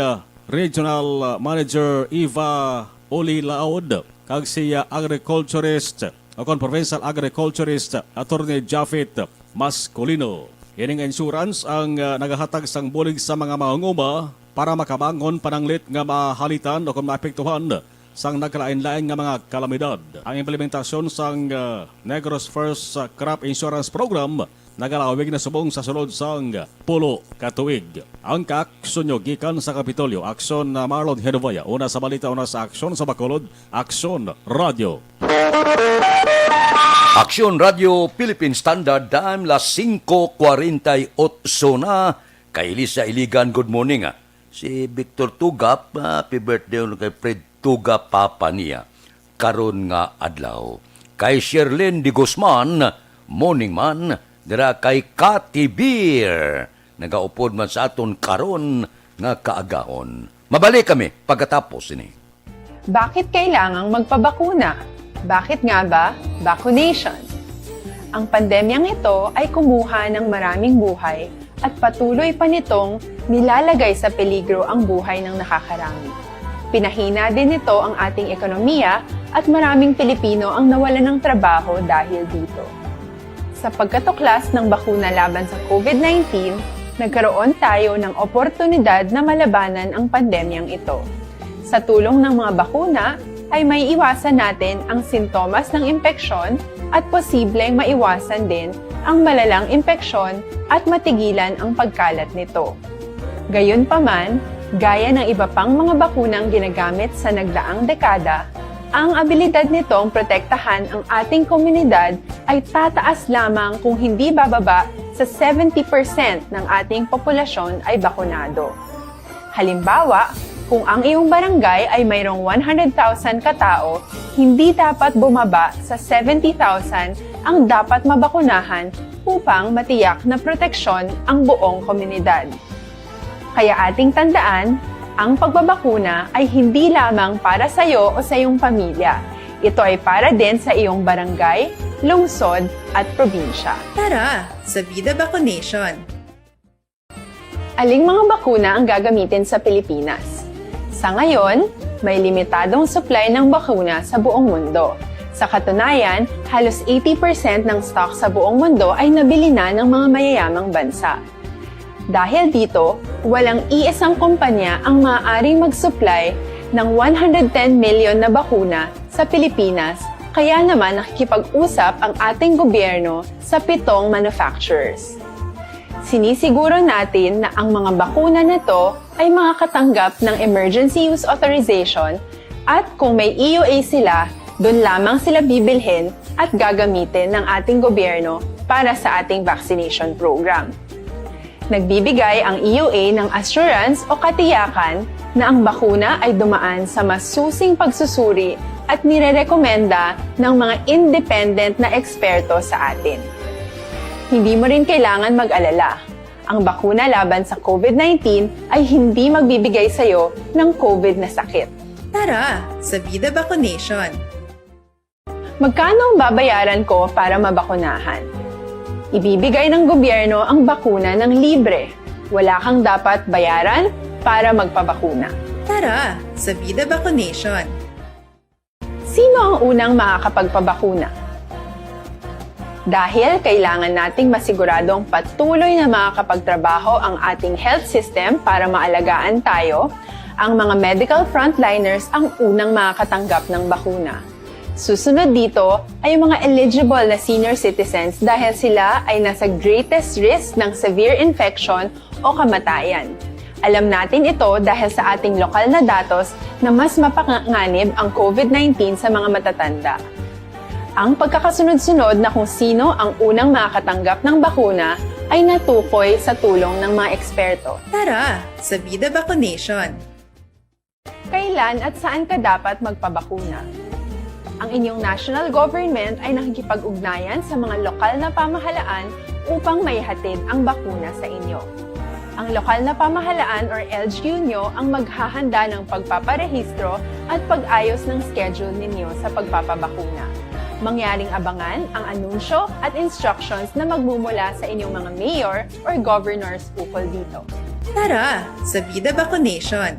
Regional Manager Eva Oli Laod kag si agriculturist akon Provincial Agriculturist Attorney Jafet Mascolino. Ining insurance ang nagahatag sang bulig sa mga mangunguma para makabangon pananglit nga mahalitan o kung maapektuhan sang nagkalain-lain nga mga kalamidad. Ang implementasyon sang Negros First Crop Insurance Program nagalawig na subong sa sulod sang pulo katuig. Ang kaaksyon nyo gikan sa Kapitolyo, Aksyon Marlon Hedovaya. Una sa balita, una sa Aksyon sa Bacolod, Aksyon Radio. Aksyon Radio Philippine Standard Time las 5:48 na kay Lisa Iligan. Good morning. Si Victor Tugap, happy birthday kay Fred Tugap papa niya. Karon nga adlaw. Kay Sherlyn de Guzman, morning man, dira kay Cathy Beer. Nagaupod man sa aton karon nga kaagahon. Mabalik kami pagkatapos ini. Bakit kailangang magpabakuna? Bakit nga ba? Vaccination. Ang pandemyang ito ay kumuha ng maraming buhay at patuloy pa nitong nilalagay sa peligro ang buhay ng nakakarami. Pinahina din nito ang ating ekonomiya at maraming Pilipino ang nawalan ng trabaho dahil dito. Sa pagkatuklas ng bakuna laban sa COVID-19, nagkaroon tayo ng oportunidad na malabanan ang pandemyang ito. Sa tulong ng mga bakuna, ay may iwasan natin ang sintomas ng impeksyon at posibleng maiwasan din ang malalang impeksyon at matigilan ang pagkalat nito. Gayunpaman, gaya ng iba pang mga bakunang ginagamit sa nagdaang dekada, ang abilidad nitong protektahan ang ating komunidad ay tataas lamang kung hindi bababa sa 70% ng ating populasyon ay bakunado. Halimbawa, kung ang iyong barangay ay mayroong 100,000 katao, hindi dapat bumaba sa 70,000 ang dapat mabakunahan upang matiyak na proteksyon ang buong komunidad. Kaya ating tandaan, ang pagbabakuna ay hindi lamang para sa iyo o sa iyong pamilya. Ito ay para din sa iyong barangay, lungsod at probinsya. Tara, sa Vida Vaccination! Aling mga bakuna ang gagamitin sa Pilipinas? Sa ngayon, may limitadong supply ng bakuna sa buong mundo. Sa katunayan, halos 80% ng stock sa buong mundo ay nabili na ng mga mayayamang bansa. Dahil dito, walang iisang kumpanya ang maaaring mag-supply ng 110 million na bakuna sa Pilipinas, kaya naman nakikipag-usap ang ating gobyerno sa 7 manufacturers. Sinisiguro natin na ang mga bakuna nito ay makakatanggap ng Emergency Use Authorization at kung may EUA sila, doon lamang sila bibilhin at gagamitin ng ating gobyerno para sa ating vaccination program. Nagbibigay ang EUA ng assurance o katiyakan na ang bakuna ay dumaan sa masusing pagsusuri at nirerekomenda ng mga independent na eksperto sa atin. Hindi mo rin kailangan mag-alala. Ang bakuna laban sa COVID-19 ay hindi magbibigay sa iyo ng COVID na sakit. Tara, sa Vida Vaccination! Magkano ang babayaran ko para mabakunahan? Ibibigay ng gobyerno ang bakuna ng libre. Wala kang dapat bayaran para magpabakuna. Tara, sa Vida Vaccination! Sino ang unang makakapagpabakuna? Dahil kailangan nating masiguradong patuloy na makakapagtrabaho ang ating health system para maalagaan tayo, ang mga medical frontliners ang unang makakatanggap ng bakuna. Susunod dito ay mga eligible na senior citizens dahil sila ay nasa greatest risk ng severe infection o kamatayan. Alam natin ito dahil sa ating lokal na datos na mas mapanganib ang COVID-19 sa mga matatanda. Ang pagkakasunod-sunod na kung sino ang unang makakatanggap ng bakuna ay natukoy sa tulong ng mga eksperto. Tara, sa Vida Vaccination! Kailan at saan ka dapat magpabakuna? Ang inyong national government ay nakikipag-ugnayan sa mga lokal na pamahalaan upang maihatid ang bakuna sa inyo. Ang lokal na pamahalaan or LGU nyo ang maghahanda ng pagpaparehistro at pag-ayos ng schedule ninyo sa pagpapabakuna. Mangyaring abangan ang anunsyo at instructions na magmumula sa inyong mga mayor or governors ukol dito. Tara, sa Vida Vaccination!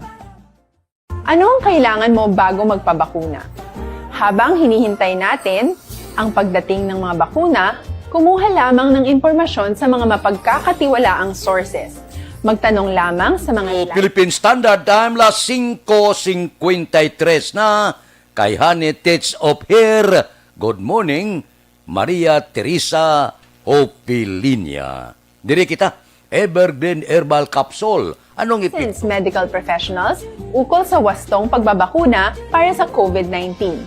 Ano ang kailangan mo bago magpabakuna? Habang hinihintay natin ang pagdating ng mga bakuna, kumuha lamang ng impormasyon sa mga mapagkakatiwalaang sources. Magtanong lamang sa mga Philippine Standard Time, las 5:53 na. Kay Honey Tits of Hair. Good morning, Maria Teresa Opilinia. Diri kita, Evergreen Herbal Capsule. Anong licensed medical professionals ukol sa wastong pagbabakuna para sa COVID-19.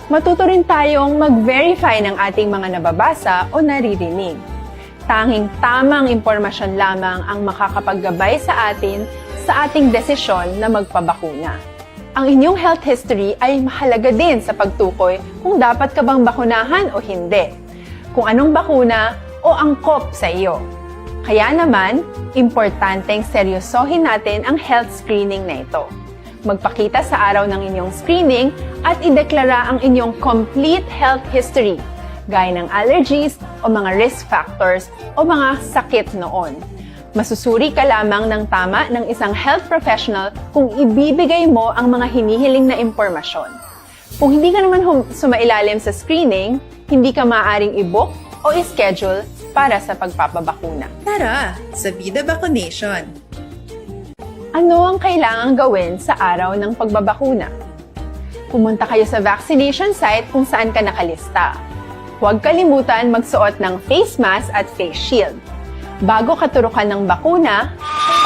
Matuto rin tayong mag-verify ng ating mga nababasa o naririnig. Tanging tamang impormasyon lamang ang makakapaggabay sa atin sa ating desisyon na magpabakuna. Ang inyong health history ay mahalaga din sa pagtukoy kung dapat ka bang bakunahan o hindi, kung anong bakuna o angkop sa iyo. Kaya naman, importanteng seryosohin natin ang health screening na ito. Magpakita sa araw ng inyong screening at ideklara ang inyong complete health history, gaya ng allergies o mga risk factors o mga sakit noon. Masusuri ka lamang ng tama ng isang health professional kung ibibigay mo ang mga hinihiling na impormasyon. Kung hindi ka naman sumailalim sa screening, hindi ka maaaring i-book o i-schedule para sa pagpapabakuna. Tara, sa Vida Vaccination! Ano ang kailangang gawin sa araw ng pagbabakuna? Pumunta kayo sa vaccination site kung saan ka nakalista. Huwag kalimutan magsuot ng face mask at face shield. Bago katurukan ng bakuna,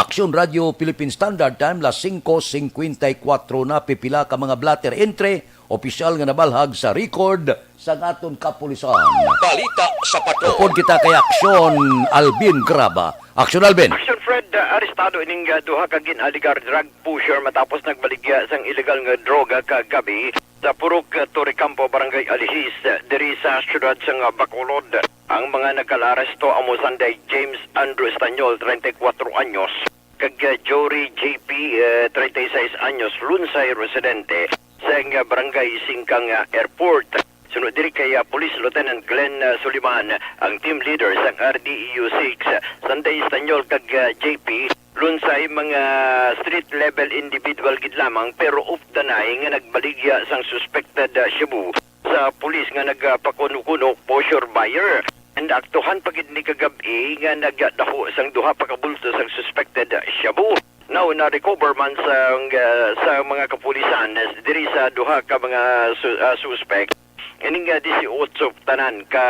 Aksyon Radio Philippine Standard Time, las 5:54 na. Pipila ka mga blatter entry, opisyal nga nabalhag sa record sa aton kapulisan. Balita sa pato. Upod kita kay Aksyon Alvin Graba. Aksyon Alvin. Aksyon Fred, arestado ining duha ka ginaligar drug pusher matapos nagbaligya sang illegal nga droga kagabi sa Purok Toricampo, Barangay Alihis, diri sa syudad sang Bacolod. Ang mga nagkalaresto amo Sunday James Andrew Estanyol, 34 anyos, kag Jory JP, 36 anyos, Lunsay residente sa Barangay Singkang Airport. Sunod diri kay Police Lieutenant Glenn Suliman, ang team leader sa RDEU 6, Sunday Estanyol kag JP, lunsay mga street level individual gid lamang pero off the night nga nagbaligya sang suspected shabu sa pulis nga nagpakuno-kuno posture buyer. And aktuhan pagid ni kagabi nga nagdaho sang duha pa ka bulto sang suspected shabu. Now na-recover man sa mga kapulisan diri sa duha ka mga suspect. Ining 18 tanan ka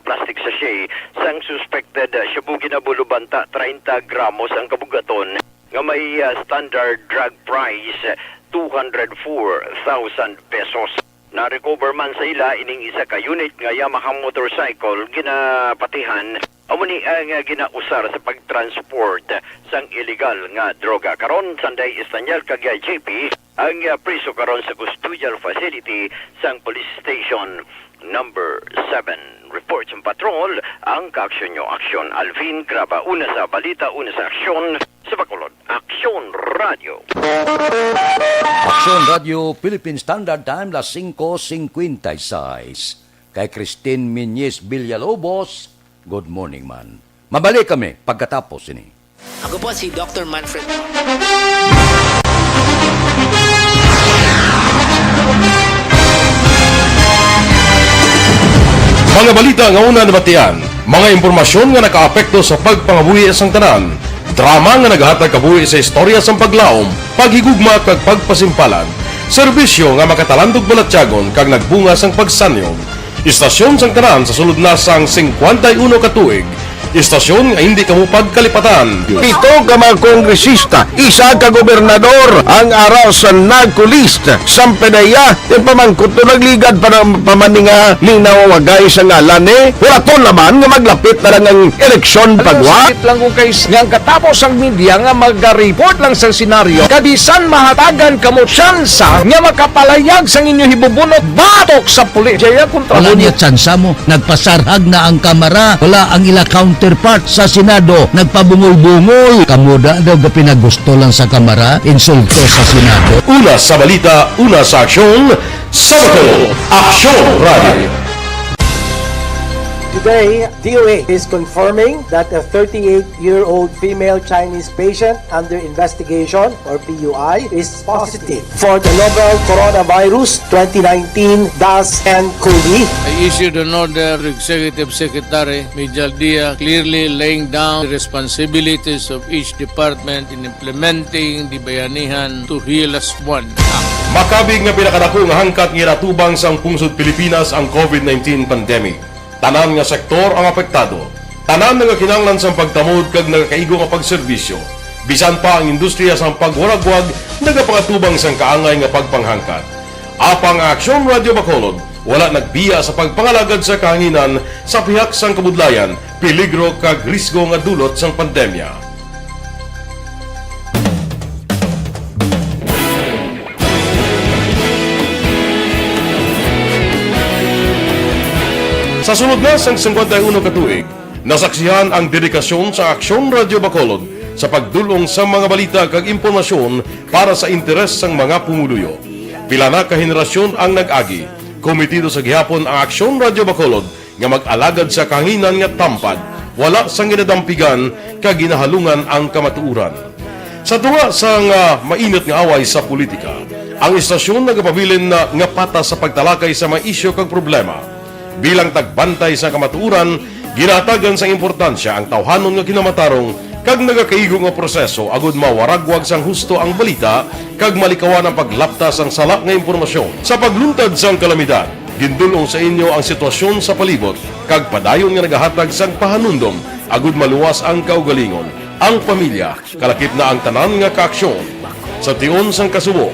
plastic sachet sang suspected shabu ginabulubanta 30 gramos ang kabugaton nga may standard drug price 204,000 pesos. Na-recover man sa ila ining isa ka unit nga Yamaha motorcycle ginapatihan amo ni ang ginausar sa pagtransport sang illegal nga droga. Karon Sunday Estanyol kag JP ang priso karon sa custodial facility sang police station number 7. Reports and patrol ang Aksyon nyo. Aksyon Alvin Graba, una sa balita, una sa aksyon sa Bacolod. Aksyon Radio. Aksyon Radio Philippine Standard Time, las 5:56. Kay Christine Miñez Villalobos, good morning man. Mabalik kami pagkatapos ini. Ako po si Dr. Manfred. Mga balita nga una nabatian, mga impormasyon nga nakaapekto sa pagpangabuhi sang tanan, drama nga naghatag kabuhi sa istorya sang paglaom, paghigugma kag pagpasimpalan, serbisyo nga makatalandog balatyagon kag nagbunga sang pagsanyog, istasyon sang tanan sa sulod na sang 51 ka tuig, Istasyon nga hindi kamupag kalipatan. Pito ka mga kongresista, isa ka gobernador ang araw sa nagkulist sa PDEA yung pamangkot to nagligad para pamaninga ning nawawagay sa ngalan wala to naman nga maglapit na lang ang eleksyon pagwa. Sakit lang kung kayo nga katapos ang media nga mag-report lang sa senaryo kabisan mahatagan kamo tsansa nga makapalayag sa inyo hibubunot batok sa pulis. Jaya kontra Wala niya tsansa mo, nagpasarhag na ang kamera, wala ang ila counterpart sa Senado, nagpabungol-bungol. Kamuda daw ga pinagusto lang sa kamera, insulto sa Senado. Una sa balita, una sa aksyon, SalangaNo, Aksyon Radio. Today, DOA is confirming that a 38-year-old female Chinese patient under investigation, or PUI, is positive for the novel coronavirus 2019 DAS-CoV. I issued an order to Executive Secretary Major Dia clearly laying down the responsibilities of each department in implementing the Bayanihan to Heal as One Act. Makabig nga pinakadako nga hangkat nga natubang sang pungsod Pilipinas ang COVID-19 pandemic. Tanan nga sektor ang apektado. Tanan nga kinahanglan sang pagtamod kag nagakaigo nga pagserbisyo. Bisan pa ang industriya sang pagwaragwag nagapangatubang sang kaangay nga pagpanghangkat. Apang Aksyon Radio Bacolod wala nagbiya sa pagpangalagad sa kahanginan sa pihak sang kabudlayan, peligro kag risgo nga dulot sang pandemya. Sa sunod na sang 51 katuig, nasaksihan ang dedikasyon sa Aksyon Radio Bacolod sa pagdulong sa mga balita kag impormasyon para sa interes sang mga pumuluyo. Pila na ka henerasyon ang nag-agi, komitido sa gihapon ang Aksyon Radio Bacolod nga mag-alagad sa kahanginan nga tampad, wala sang ginadampigan kag ginahalungan ang kamatuuran. Sa tunga sang mainit nga away sa politika, ang istasyon nagapabilin na nga patas sa pagtalakay sa mga isyu kag problema. Bilang tagbantay sa kamatuuran, ginatagan sa importansya ang tawhanon nga kinamatarong kag nagakaigo nga proseso agud mawaragwag sang husto ang balita kag malikawan ang paglapta sang sala nga impormasyon. Sa pagluntad sang kalamidad, gindulong sa inyo ang sitwasyon sa palibot kag padayon nga nagahatag sang pahanundom agud maluwas ang kaugalingon. Ang pamilya, kalakip na ang tanan nga kaaksyon. Sa tion sang kasubo,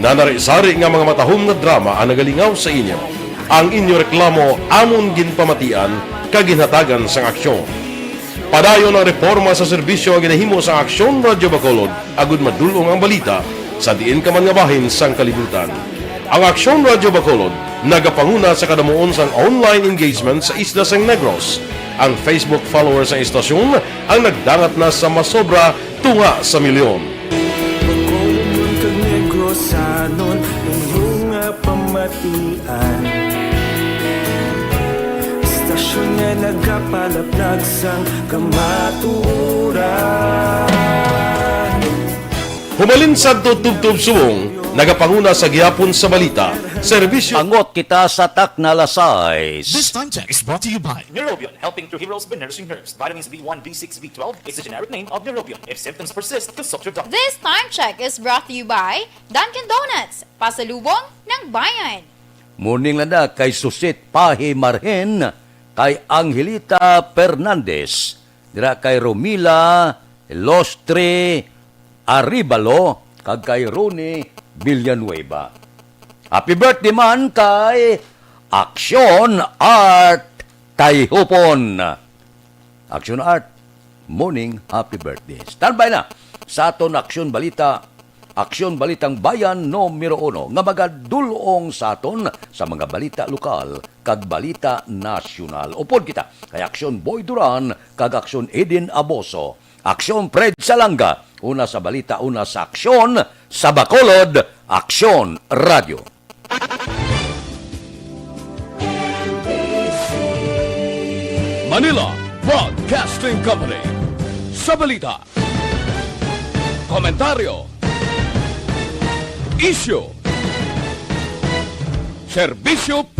nanari-sari nga mga matahom nga drama ang nagalingaw sa inyo. Ang inyo reklamo amon ginpamatian kaginhatagan sang aksyon. Padayon ang reforma sa serbisyo nga ginahimo sa Aksyon Radio Bacolod agud madulong ang balita sa diin ka man nga bahin sang kalibutan. Ang Aksyon Radio Bacolod nagapanguna sa kadamuon sang online engagement sa isla sang Negros. Ang Facebook followers sa istasyon ang nagdangat na sa masobra tunga sa milyon. Bacolod kag Negros anon inyong pamatian. Istasyon nga nagapalaplag sang kamaturan. Humalin sa tutub-tub suwong, nagapanguna sa gihapon sa balita, serbisyo. Angot kita sa taknalasay. This time check is brought to you by Neurobion, helping through heroes with nursing herbs. Vitamins B1, B6, B12 is the generic name of Neurobion. If symptoms persist, consult your doctor. This time check is brought to you by Dunkin' Donuts, pasalubong ng bayan. Morning lang na kay Susit Pahi Marhen, kay Angelita Fernandez, dira kay Romila Lostre Aribalo, kag kay Roni Villanueva. Happy birthday man kay Aksyon Art Tayhupon. Aksyon Art, morning, happy birthday. Standby na sa aton Aksyon Balita, Aksyon Balitang Bayan numero 1 nga magadulong sa aton sa mga balita lokal kag balita nasyonal. Upod kita kay Aksyon Boy Duran kag Aksyon Eden Aboso. Aksyon Fred Salanga, una sa balita, una sa aksyon sa Bacolod, Aksyon Radio. Manila Broadcasting Company. Sa balita, komentaryo, isyu, serbisyo